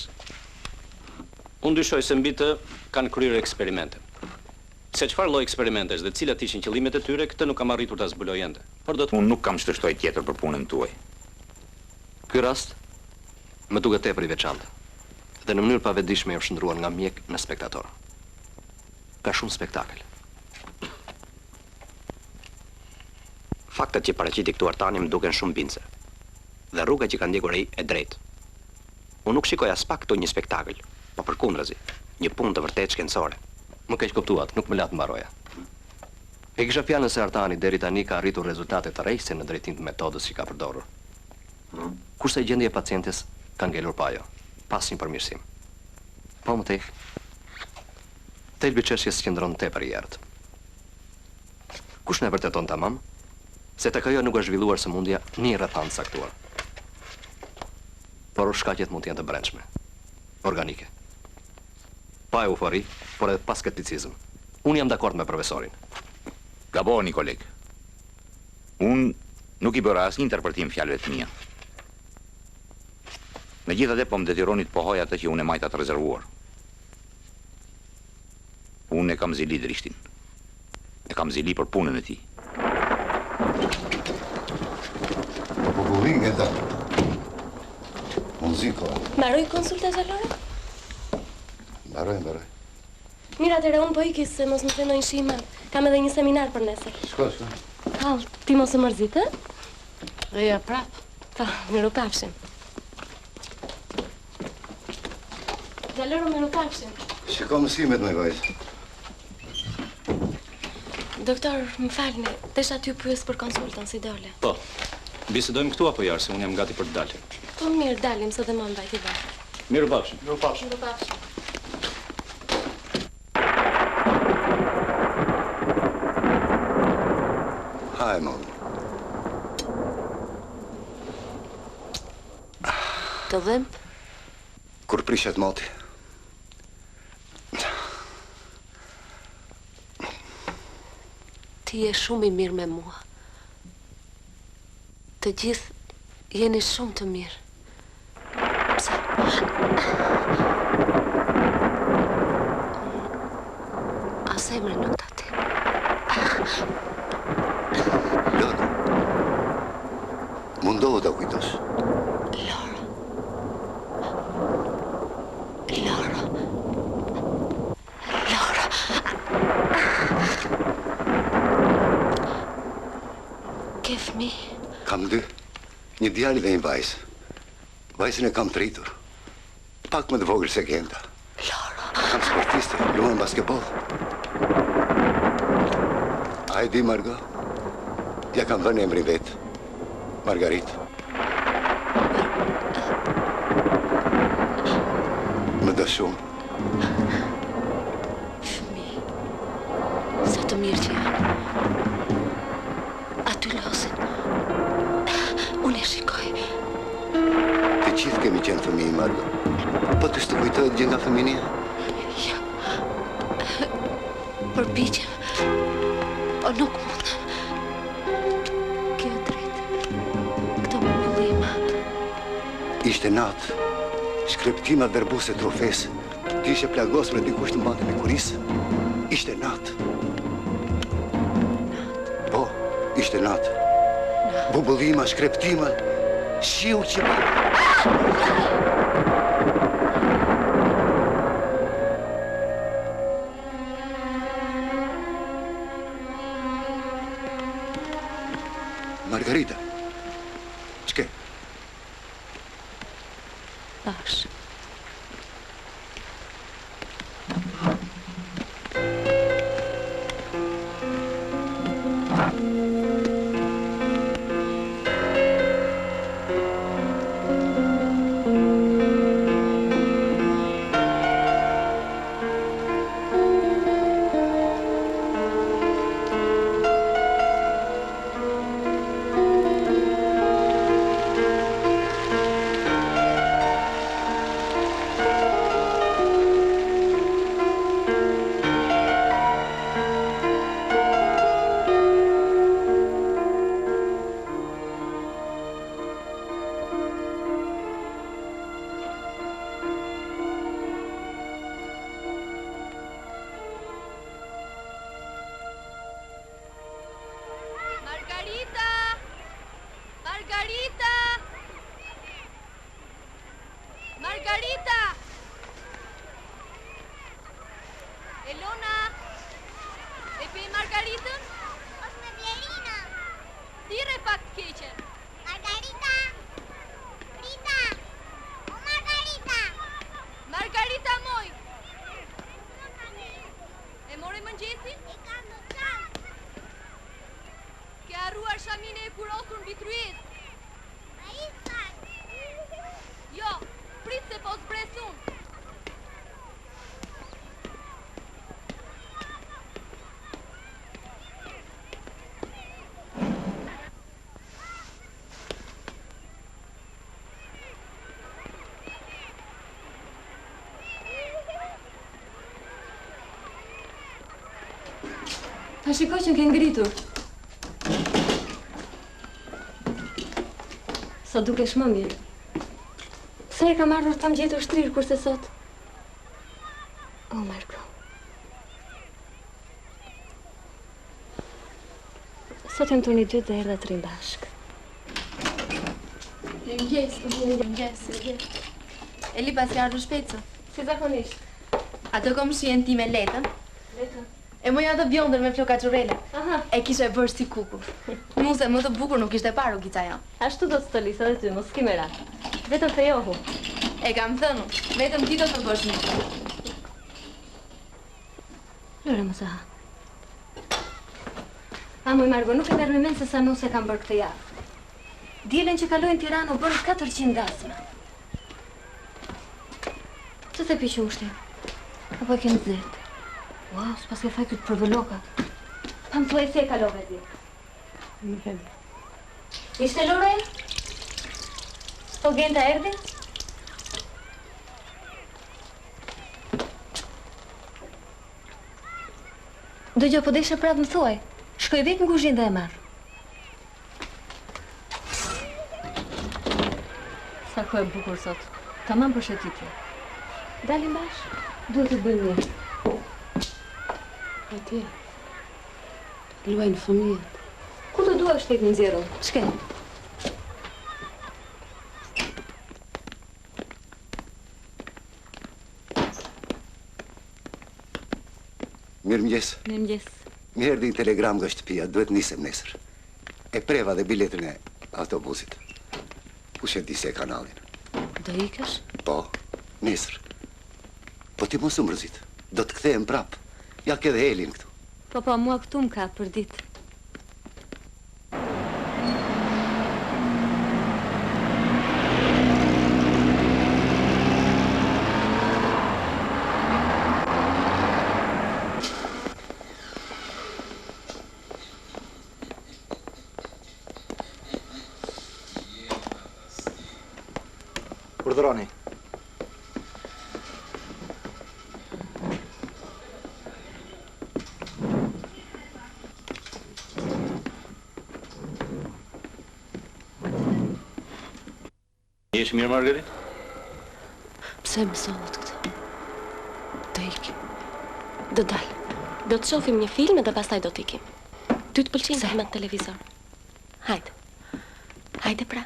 Unë dyshoj se mbi të kanë kryer eksperimente. Se çfarë lloj eksperimentesh dhe cilat ishin qëllimet e tyre, këtë nuk kam arritur ta zbuloj ende. Por do të Unë nuk kam ç'të shtoj tjetër për punën tuaj. Ky rast më duket tepër i veçantë. Dhe në mënyrë pavetëdijshme e shndruar nga mjek në spektator. Ka shumë spektakël. Faktet që paraqiti këtu Artani më duken shumë bindse. Dhe rruga që ka ndjekur ai e drejtë. Unë nuk shikoj as pak këtu një spektakël, po përkundrazi, një punë të vërtet shkencore. Më keq kuptuat, nuk më la të mbaroja. E kisha fjalën se Artani deri tani ka arritur rezultate të rrejse në drejtim të metodës që ka përdorur. Kurse gjendja e pacientes ka ngelur pa ajo, pas një përmirësim. Po më tek. Thelbi çështjes qëndron tepër i errët. Kush ne vërteton tamam se tek ajo nuk është zhvilluar sëmundja në një rrethant saktuar. Por shkaqet mund të jenë të brendshme, organike. Pa eufori, por edhe pa skepticizëm. Unë jam dakord me profesorin. Gaboni, koleg. Unë nuk i bëra asnjë interpretim fjalëve të mia. Megjithatë po më detyroni të pohoj atë që unë e majta të rezervuar. Unë e kam zili drishtin. E kam zili për punën e tij. Popullin e da. Muziko. Mbaroj konsulta zalore? Mbaroj. Mira, atëre unë po ikis se mos më thënë ndonjë shi i madh. Kam edhe një seminar për nesër. Shko. Hall, ti mos e mërzit, ë? Ja, prap. Po, miru pafshim. Zaloro, miru pafshim. Shiko mësimet me vajzë. Doktor, më falni, desha t'ju pyes për konsultën si dole. Po. Bisedojmë këtu apo jarë, se unë jam gati për të dalë. Po mirë, dalim, se dhe më mbajti vërë. Miru pafshim. Miru pafshim. Haj, më. Të dhem? Kur prishet moti. Ti je shumë i mirë me mua. Të gjithë jeni shumë të mirë. Pse? As emri nuk ta ti. Lona. Mundohu ta kujtosh. Kam dy, një djalë dhe një vajzë. Vajzën e kam të rritur. Pak më të vogël se Genda. Kam sportiste, luajnë basketbol. A e di, Margo? Ja kam vënë emrin vetë. Margarit. Më shumë. Sa të mirë që janë. Aty losin. Unë e shikoj. Të gjithë kemi qenë fëmijë, Margo. Po të shtë kujtojt gjë nga fëminia? Ja. Përpiqem. Po nuk mund. Kjo drejt. Këto më bullima. Ishte natë. Shkreptima verbuse trofesë. Ti ishe plagos për dikush të mbante me kurisë. Ishte natë. Po, ishte natë. Bubullima, shkreptima, shiu që... Margarita, ç'ke? Bash. Ta shikoj që m'ke ngritur. Sa dukesh më mirë. Pse e kam ardhur ta m'gjetur shtrirë kurse sot? O, Margo. Sot jam turni 2 dhe erdha të rrim bashk. Mëngjes. Eli pasi ardhur shpejtë. Si zakonisht. Ato kom shien ti me letën. Letën? E moja ato bjondër me floka qurele. Aha. E kishe bërë si kukur. Muse, më të bukur nuk ishte parë Gica jam. Ashtu do të stolis edhe ty, mos s'ki me ra. Vetëm fejohu. E kam thënu, vetëm ti do të bësh një. Lore, mos e ha. Amuj, Margo, nuk e merr me mend se sa nuse kam bërë këtë javë. Dielën që kaloi në Tiranë u bën 400 dasma. Që se piqë ushtin? Apo e kemë zet? Wow, s'pas ke faj këtë përvëloka. Pa më thuaj se e kalove ti. Nuk e di. Ishte Lore? Po Genta erdi? Dëgjoj, po deshe prapë më thuaj. Shkoj vetë në kuzhinë dhe e marr. Sa ko e bukur sot. Tamam për shëtitje. Dalim bashkë. Duhet të bëjmë një. Atje. Luajnë fëmijët. Ku të duash tek në nxjerrën? Shke. Mirëmëngjes. Mirëmëngjes. Më erdhi një telegram nga shtëpia, duhet nisem nesër. E preva dhe biletën e autobusit. Kush e di se e kanalin? Do ikësh? Po, nesër. Po ti mos u mërzit. Do të kthehem prap. Ja ke dhe Elin këtu. Po, mua këtu më ka për ditë. Urdhëroni. Jesh mirë, Margarit? Pse më sollët këtë? Do ikim. Do dal. Do të shohim një film dhe pastaj do të ikim. Ty të pëlqen të me televizor. Hajde. Hajde pra.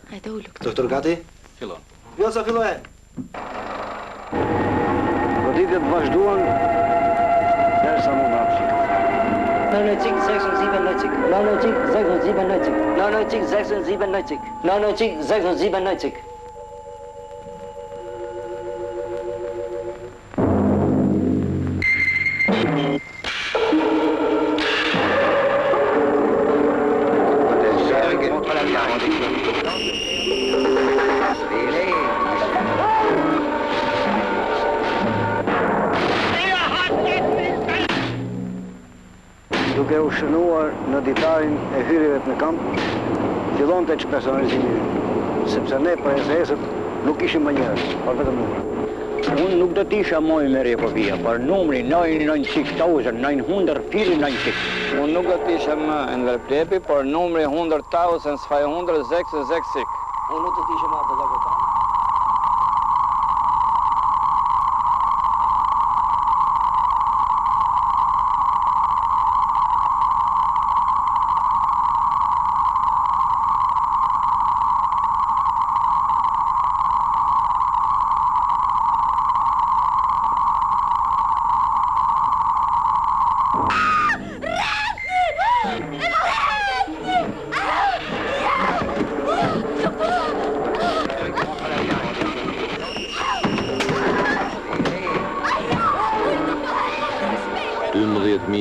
Hajde ullu këtë. Doktor gati? Fillon. Vjosa filloje. Goditjet vazhduan derisa më vrapshin. 99697. 99697. 99697. 99697. Duke u shënuar në ditarin e hyrjeve në kamp, fillon të personalizimi, sepse ne për SS-ët nuk ishim më njerëz, por vetëm numra. Unë nuk do t'isha moj me Repovia, por numri 996. Unë nuk do t'isha më Enverplepi, por numri 100.266. Unë nuk do t'isha më Abdullah.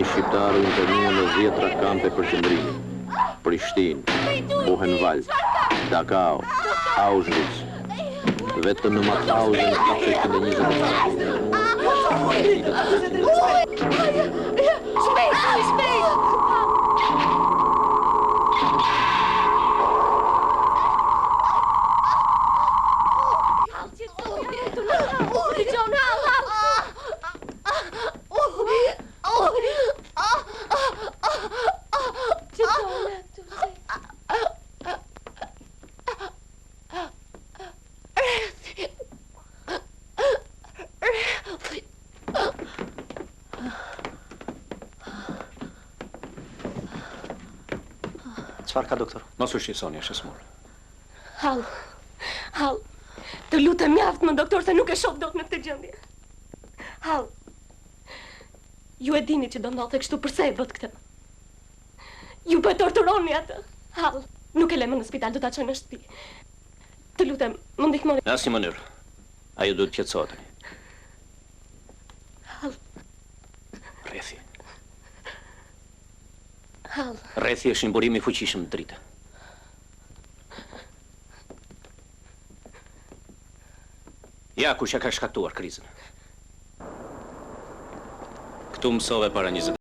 Shqiptarë internuan në 10 kampe përqendrimi. Prishtinë, Buchenwald, Dachau, Auschwitz. Vetëm në Mauthausen ka Çfarë ka doktor? Mos u shqetësoni, është smur. Hall. Të lutem mjaft më doktor se nuk e shoh dot në këtë gjendje. Hall. Ju e dini që do ndodhte kështu, pse e bët këtë? Ju po torturoni atë. Hall, nuk e lëmë në spital, do ta çoj në shtëpi. Të lutem, më ndihmoni. Në asnjë mënyrë. Ajo duhet të qetësohet. Hall. Rethi. Hall. Rethi është një burim i fuqishëm në dritë. Ja, kush ja ka shkaktuar krizën. Këtu mësove para 20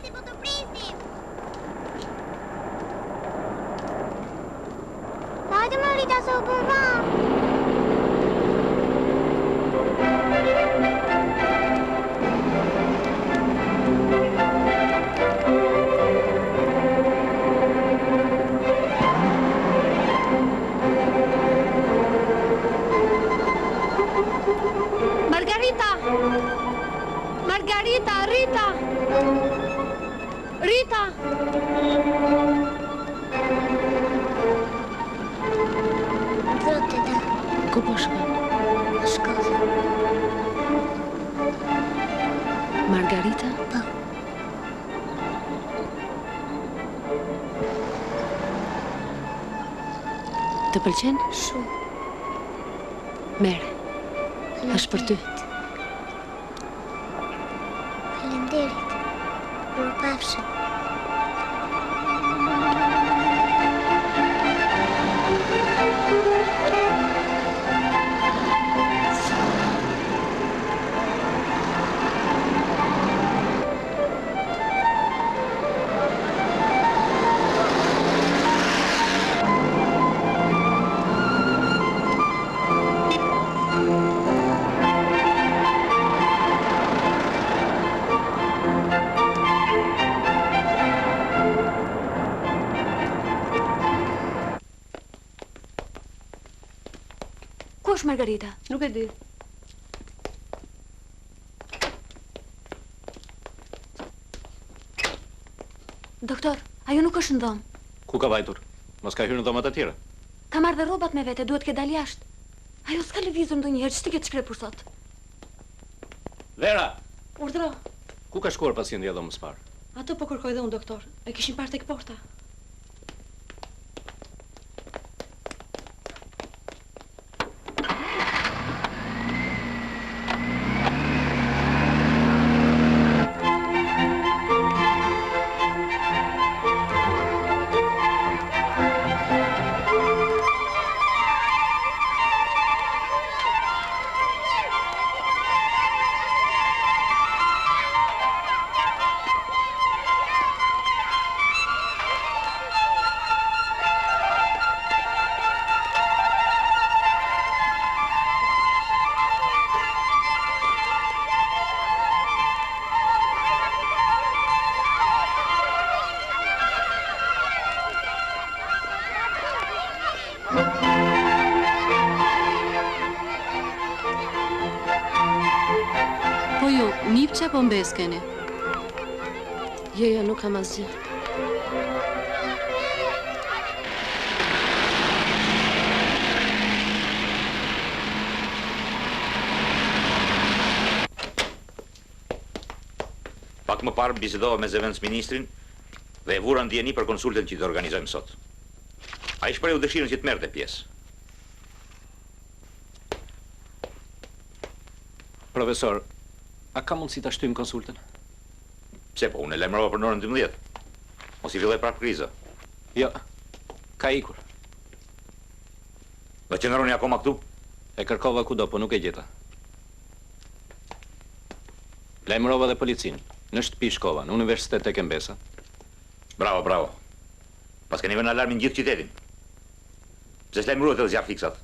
Eti, po të prisnim! Hajde më Rita, se u bën vonë! Margarita, Rita! Rita! Zotëta. Ku po shkon? Në shkollë. Margarita? Po. Të pëlqen? Shumë. Mere. Është për ty. Faleminderit. Mirupafshim. Ku është Margarita? Nuk e di. Doktor, ajo nuk është në dhomë. Ku ka vajtur? Mos ka hyrë në dhomat e tjera? Ka marrë dhe rrobat me vete, duhet ke dalë jashtë. Ajo s'ka lëvizur ndonjëherë, ç'të ke të shkrepur sot? Vera! Urdhro. Ku ka shkuar pacienti e dhomës parë? Ato po kërkoj dhe unë, doktor. E kishin parë tek porta. Që po mbeskeni? Jo, nuk kam asgjë. Pak më parë bisedova me zëvendës ministrin dhe e vura ndjeni për konsultën që të organizojmë sot. Ai shprehu dëshirën që të merrte pjesë. Profesor, a ka mundësi ta shtyjmë konsultën? Pse po, unë e lajmërova për në orën 12. Mos i filloj prapë kriza. Jo, ka ikur. Do qëndroni akoma këtu? E kërkova kudo, po nuk e gjeta. Lajmërova dhe policinë. Në shtëpi shkova, në universitet tek Mbesa. Bravo, bravo. Pas keni vënë alarmin gjithë qytetin. Pse s'lajmëruat edhe zjarr fiksat?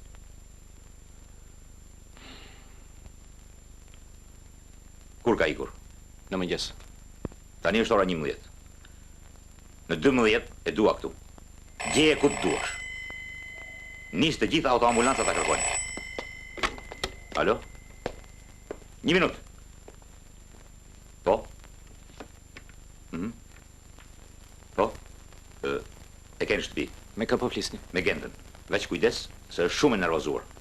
Kur ka ikur? Në mëngjes. Tani është ora 11. Në 12 e dua këtu. Gjeje ku të duash. Nis të gjitha autoambulancat ta kërkojnë. Alo? 1 minutë. Po? Po? E keni shtëpi? Me kë po flisni? Me Gendën. Veç kujdes, se është shumë e nervozuar.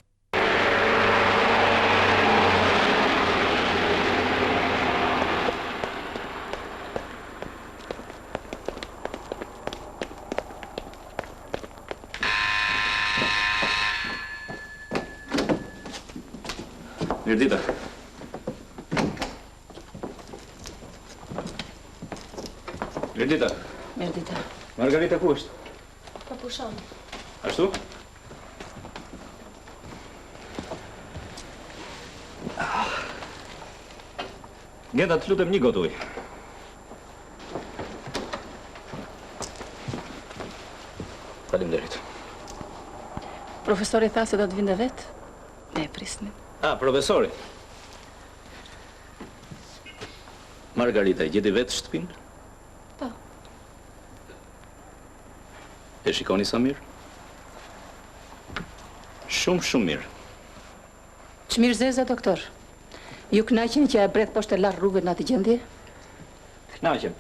Mirdita. Mirdita. Mirdita. Margarita ku është? Po pushon. Ashtu? Gjenda, të lutem një gotë ujë. Faleminderit. Profesori tha se do të vinde vetë. Ne e prisnim. Profesori. Margarita, e gjeti vetë shtëpinë? Po. E shikoni sa mirë? Shumë mirë. Çmirë zeza, doktor. Ju kënaqeni që e bret poshtë e larë rrugët në atë gjendje? Kënaqem.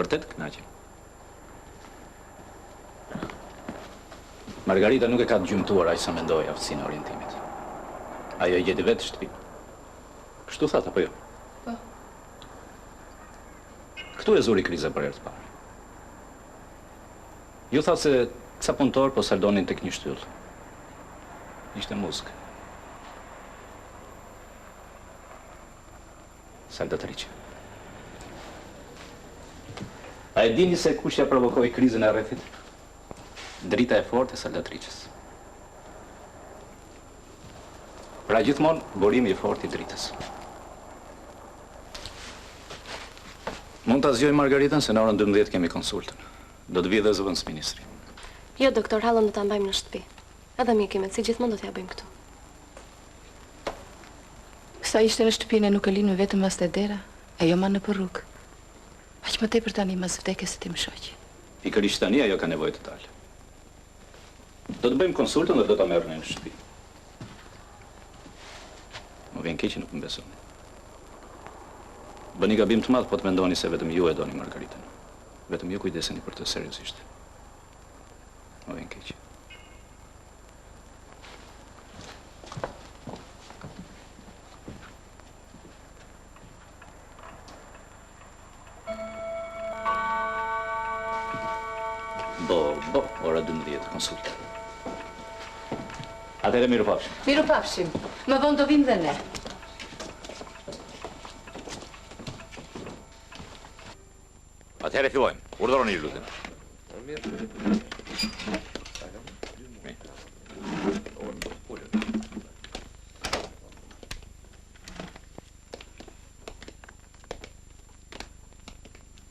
Vërtet kënaqem. Margarita nuk e ka gjymtuar aq sa mendoi aftësinë e orientimit. Ajo e gjeti vetë shtëpinë. Kështu thatë apo jo? Po. Këtu e zuri kriza për herë të parë. Ju thatë se ca punëtor po saldonin tek një shtyllë. Ishte muzikë. Saldatrice. A e dini se kush ja provokoi krizën e rrethit? Drita e fortë e saldatrices. Pra gjithmonë burimi i fortë i dritës. Mund ta zgjoj Margaritën se në orën 12 kemi konsultën. Do të vijë dhe zëvendës ministri. Jo, doktor, hallën do ta mbajmë në shtëpi. Edhe mjekimet, si gjithmonë do t'ja bëjmë këtu. Sa ishte në shtëpinë nuk e linë vetëm as te dera, e jo ma në për rrugë. Aq më tepër tani mas vdekjes së tim shoq. Pikërisht tani ajo ka nevojë të dalë. Do të bëjmë konsultën dhe do ta merrni në shtëpi. Më vjen keq që nuk më besoni. Bëni gabim të madh po të mendoni se vetëm ju e doni Margaritën. Vetëm ju kujdeseni për të seriozisht. Më vjen keq. Ora 12 konsulta. Atëherë miru pafshim. Miru pafshim. Më vonë do vim dhe ne. Atëherë fillojmë. Urdhëroni ju lutem.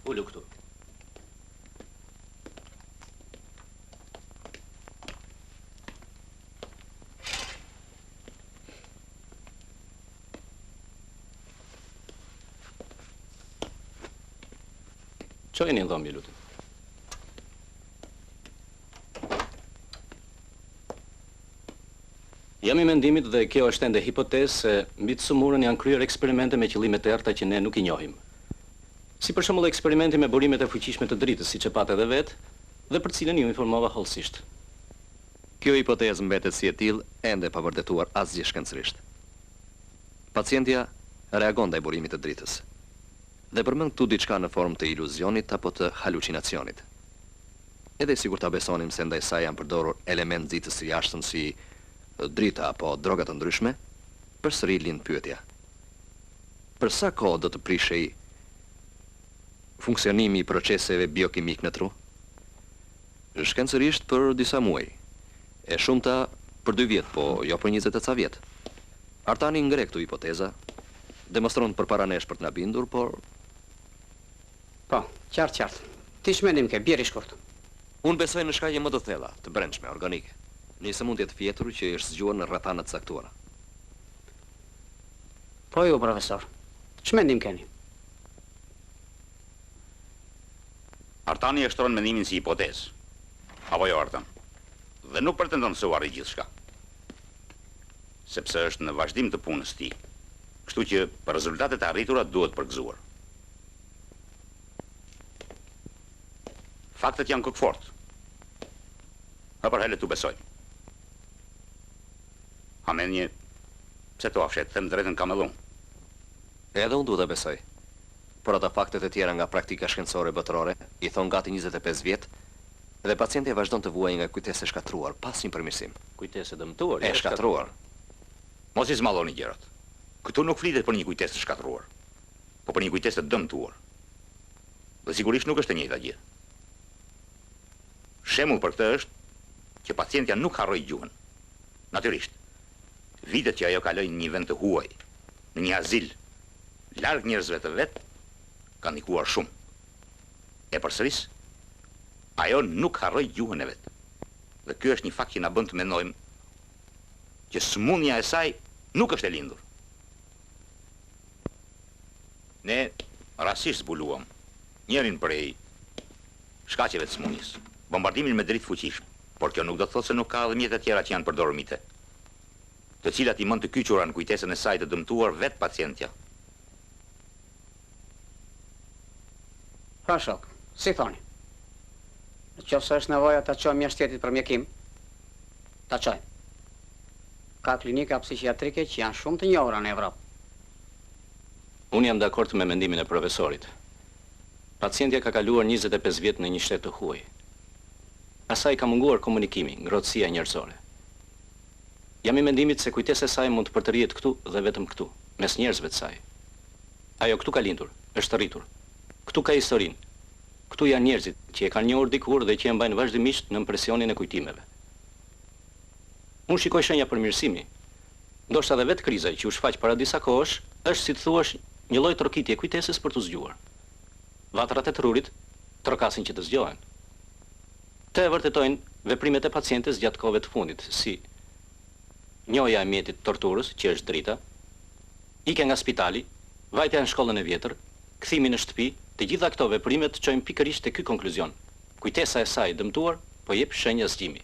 Ulu këtu. Qojeni në dhëmbje, lutem. Jam i mendimit dhe kjo është ende hipotezë se mbi të sumurën janë kryer eksperimente me qëllime të errta që ne nuk i njohim. Si për shembull eksperimenti me burimet e fuqishme të dritës, siç e patë edhe vetë, dhe për cilën ju informova hollësisht. Kjo hipotezë mbetet si e tillë ende pa vërtetuar asgjë shkencërisht. Pacientja reagon ndaj burimit të dritës. Dhe përmend këtu diçka në formë të iluzionit apo të halucinacionit. Edhe sikur ta besonim se ndaj saj janë përdorur element nxitës së jashtëm si drita apo droga të ndryshme, përsëri lind pyetja. Për sa kohë do të prishej funksionimi i proceseve biokimik në tru? Shkencërisht për disa muaj. E shumta për 2 vjet, po jo për 20 e ca vjet. Artani ngre këtu hipoteza, demonstron përpara nesh për të na bindur, por po, qartë. Ti shmendim ke, bjeri shkurt. Unë besoj në shkaqe më të thella, të brendshme, organike. Një sëmundje të fjetër që është zgjuar në rrethana të caktuara. Po ju, profesor, ç'mendim keni? Artani e shtron mendimin si hipotezë. Apo jo, Artan? Dhe nuk pretendon se u arri gjithçka. Sepse është në vazhdim të punës tij. Kështu që për rezultatet e arritura duhet përgëzuar. Faktet janë kokfort. Për hele t'u besoj. Hamenje, pse t'u afshet, them drejtën kamellon. Edhe unë duhet të besoj. Por ata faktet e tjera nga praktika shkencore botërore i thon gati 25 vjet dhe pacienti vazhdon të vuajë nga kujtesë e shkatruar pas një përmirësim. Kujtesë dëmtuar, e shkatruar. Mos i zmalloni gjërat. Këtu nuk flitet për një kujtesë të shkatruar, po për një kujtesë të dëmtuar. Dhe sigurisht nuk është e njëjta gjë. Shembull për këtë është që pacientja nuk harroi gjuhën. Natyrisht, vitet që ajo kaloi në një vend të huaj, në një azil, larg njerëzve të vet, ka ndikuar shumë. E përsëris, Ajo nuk harroi gjuhën e vet. Dhe ky është një fakt që na bën të mendojmë që smunja e saj nuk është e lindur. Ne rastisht zbuluam njërin prej shkaqeve të smunjes, bombardimin me dritë fuqishme, por kjo nuk do të thotë se nuk ka edhe mjete tjera që janë përdorur mite, të cilat i mund të kyçura në kujtesën e saj të dëmtuar vetë pacientja. Pra shok, si thoni? Në qoftë se është nevoja ta çojmë mjeshtjetit për mjekim, ta çojmë. Ka klinika psikiatrike që janë shumë të njohura në Evropë. Unë jam dakord me mendimin e profesorit. Pacientja ka kaluar 25 vjet në një shtet të huaj. Asaj ka munguar komunikimi, ngrohtësia njerëzore. Jam i mendimit se kujtesa e saj mund të përtërrihet këtu dhe vetëm këtu, mes njerëzve të saj. Ajo këtu ka lindur, është rritur. Këtu ka historinë. Këtu janë njerëzit që e kanë njohur dikur dhe që e mbajnë vazhdimisht në presionin e kujtimeve. Unë shikoj shenja përmirësimi. Ndoshta edhe vetë kriza që u shfaq para disa kohësh është, si të thuash, një lloj trokitje kujtesës për të zgjuar. Vatrat e trurit trokasin që të zgjohen. Të e vërtetojnë veprimet e pacientes gjatë kohëve të fundit, si njohja e mjetit të torturës, që është drita, ikja nga spitali, vajtja në shkollën e vjetër, kthimi në shtëpi, të gjitha këto veprime të çojnë pikërisht te ky konkluzion. Kujtesa e saj dëmtuar po jep shenja zgjimi.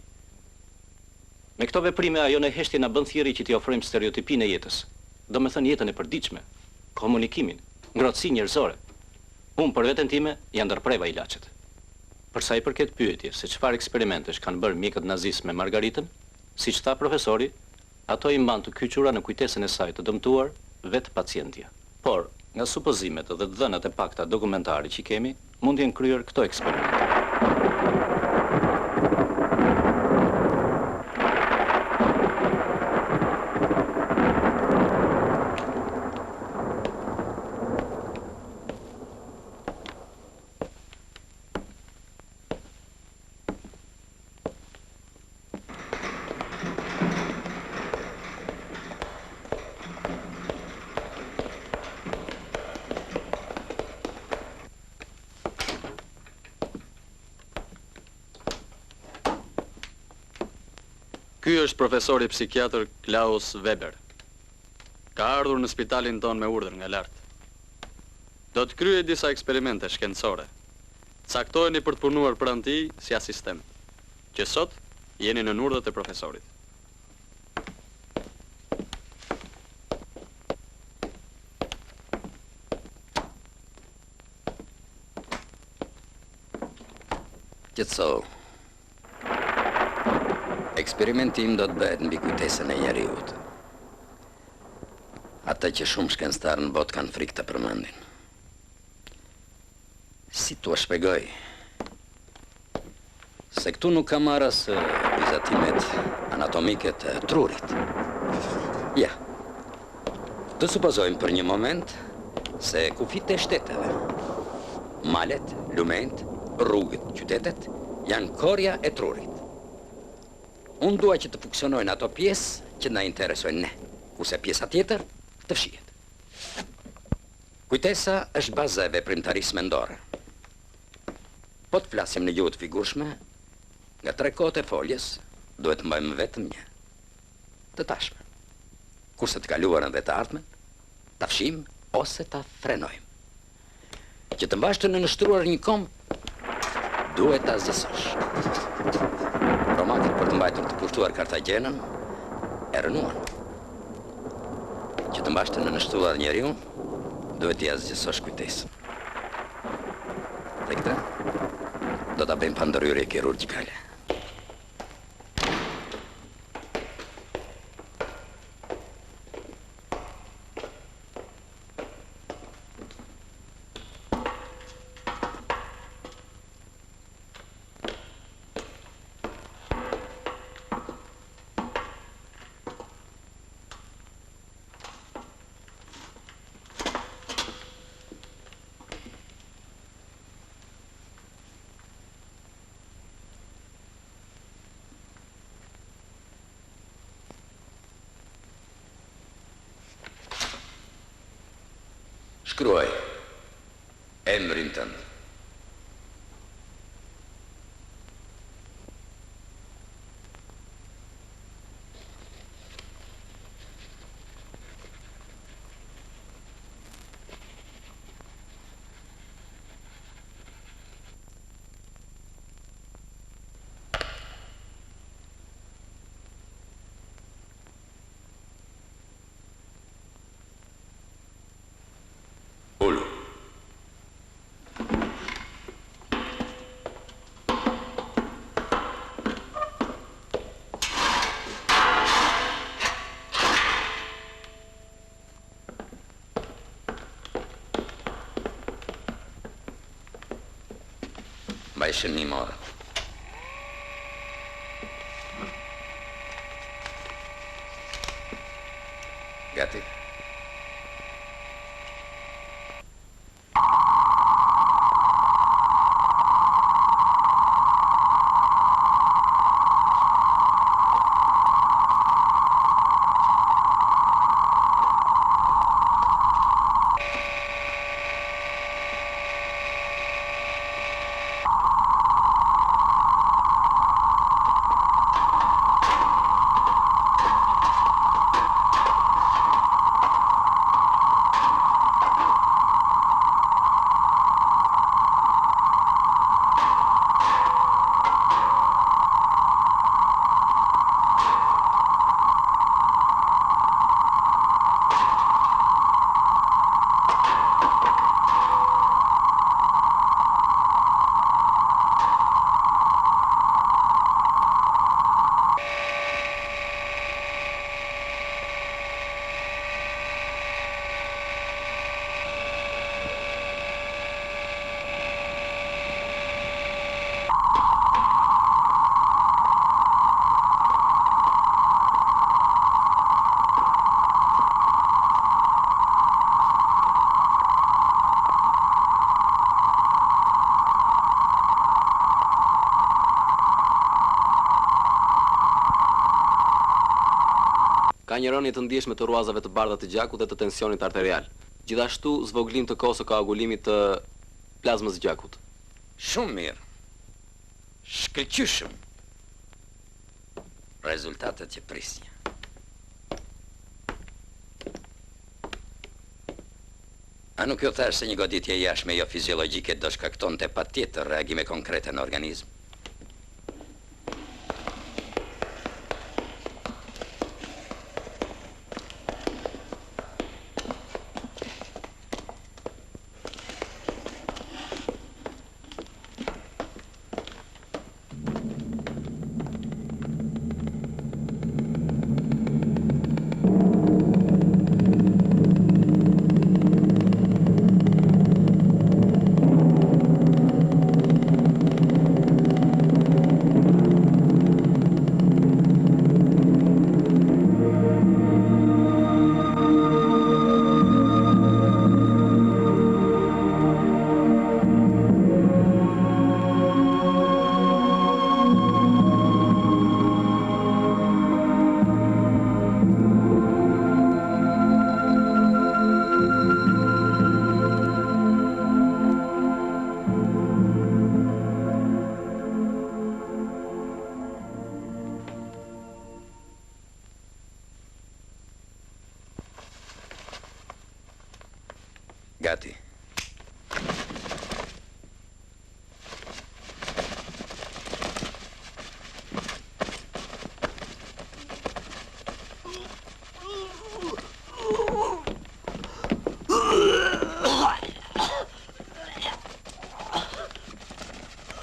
Me këto veprime ajo në heshtje na bën thirrje që t'i ofrojmë stereotipinë e jetës, domethënë jetën e përditshme, komunikimin, ngrohtësi njerëzore. Unë për veten time ja ndërpreva ilaçet. Për sa i përket pyetjes se çfarë eksperimentesh kanë bërë mjekët nazist me Margaritën, siç tha profesori, ato i mban të kyçura në kujtesën e saj të dëmtuar vetë pacientja. Por, nga supozimet dhe të dhënat e pakta dokumentare që kemi, mund të jenë kryer këto eksperimente. Ky është profesori psikiatër Klaus Weber. Ka ardhur në spitalin ton me urdhër nga lart. Do të kryej disa eksperimente shkencore. Caktoheni për të punuar pranë tij si asistent, që sot jeni në urdhët e profesorit. Qetëso. Eksperimenti im do të bëhet mbi kujtesën e njeriut. Ata që shumë shkencëtarë në botë kanë frikë të përmendin. Si t'u shpjegoj? Se këtu nuk ka marrës vizatimet anatomike të trurit. Ja. Të supozojmë për një moment se kufit e shteteve, malet, lument, rrugët, qytetet, janë korja e trurit. Unë dua që të funksionojnë ato pjesë që na interesojnë ne, kurse pjesa tjetër të fshihet. Kujtesa është baza e veprimtarisë mendore. Po të flasim në gjuhë të figurshme, nga 3 kohët e foljes duhet të mbajmë vetëm një, të tashme. Kurse të kaluarën dhe të ardhmen, ta fshim ose ta frenojmë. Që të mbash të nënshtruar një kom, duhet ta zgjësosh. Romakët për të mbajtur të pushtuar Kartagjenën e rënuan. Që të mbash të nënshtruar njeriu, duhet t'i zgjësosh kujtesën. Dhe këtë do ta bëjmë pa ndërhyrje kirurgjikale. Shkruaj emrin tënd. Mbaj shënim orë. Gati. Ka një rënje të ndjeshme të ruazave të bardha të gjakut dhe të tensionit arterial. Gjithashtu zvoglim të kohës së koagulimit të plazmës gjakut. Shumë mirë. Shkëlqyshëm. Rezultatet që prisnja. A nuk jo thash se një goditje jashtme jo fiziologjike do shkaktonte patjetër reagime konkrete në organizm? Gati.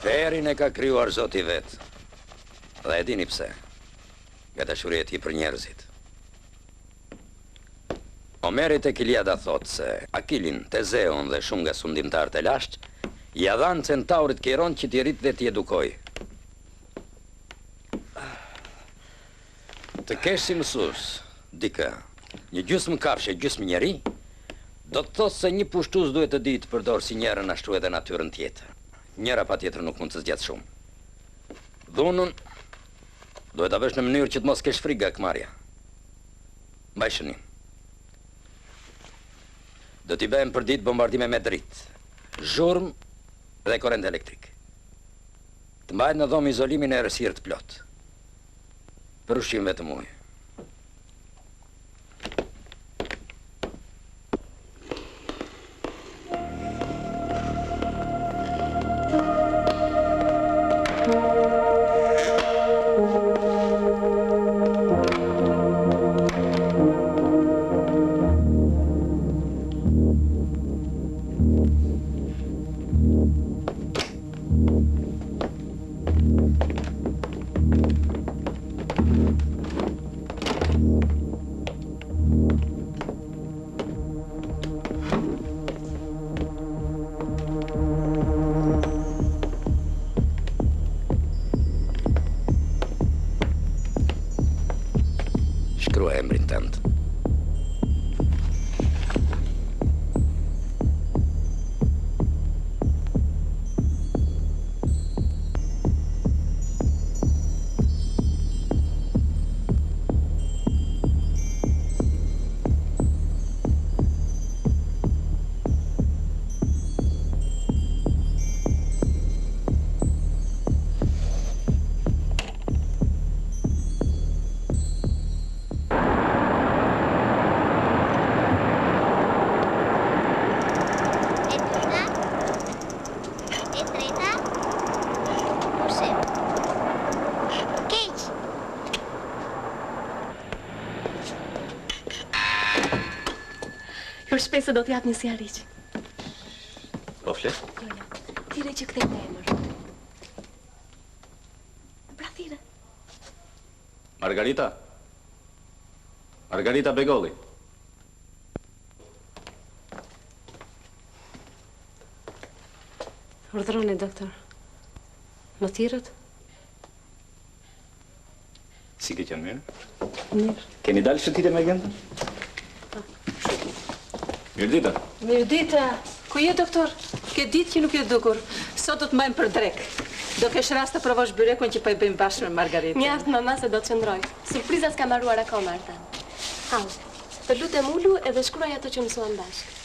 Perin e ka krijuar Zoti vet. Dhe e dini pse? Nga dashuria e tij për njerëzit. Homeri tek Iliada thot se Akilin, Tezeun dhe shumë nga sundimtarët e lashtë ja dhanë Centaurit Keiron që t'i rrit dhe t'i edukoj. Të kesh si mësues dikë, një gjysmë kafshë, gjysmë njeri, do të thotë se një pushtues duhet të ditë të përdorë si njerën ashtu edhe natyrën tjetër. Njëra patjetër nuk mund të zgjatë shumë. Dhunën duhet ta vesh në mënyrë që të mos kesh frikë nga këmarrja. Mbaj shënim. Do t'i bëjmë për ditë bombardime me dritë, zhurmë dhe korrent elektrik. Të mbajnë në dhomë izolimin e errësirë të plot. Për ushqim vetëm ujë. emrin tënd. Për shpesë do t'jap një sjariq. Po flet? Thire që kthej në emër. Pra thire. Margarita? Margarita Begolli. Urdhroni, doktor. Në thirët? Si ke qenë mirë? Mirë. Keni dalë shëtite me agentën? Mirdita. Mirdita, ku je, doktor? Ke ditë që nuk je dukur. Sot do të majmë për drek. Do kesh rast të provosh byrekun që po i bëjmë bashkë me Margaritën. Mjaft, mama, se do të qëndroj. Surpriza s'ka mbaruar akoma, Artan. Hau, të lutem ulu edhe shkruaj ato që mësuam bashkë.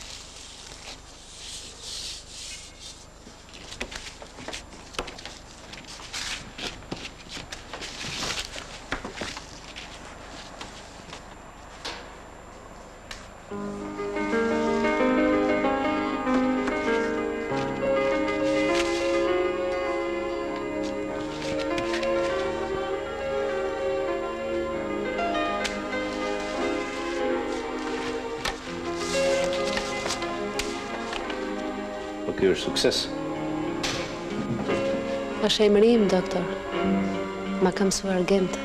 Ky është sukses. Është emërim, doktor. Ma kam mësuar Genta.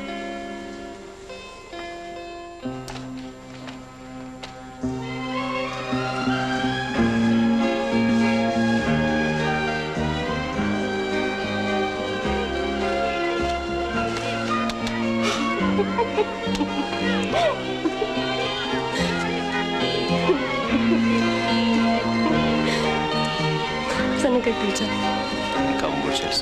Pse nuk e kyçe? Ka unë bërqes.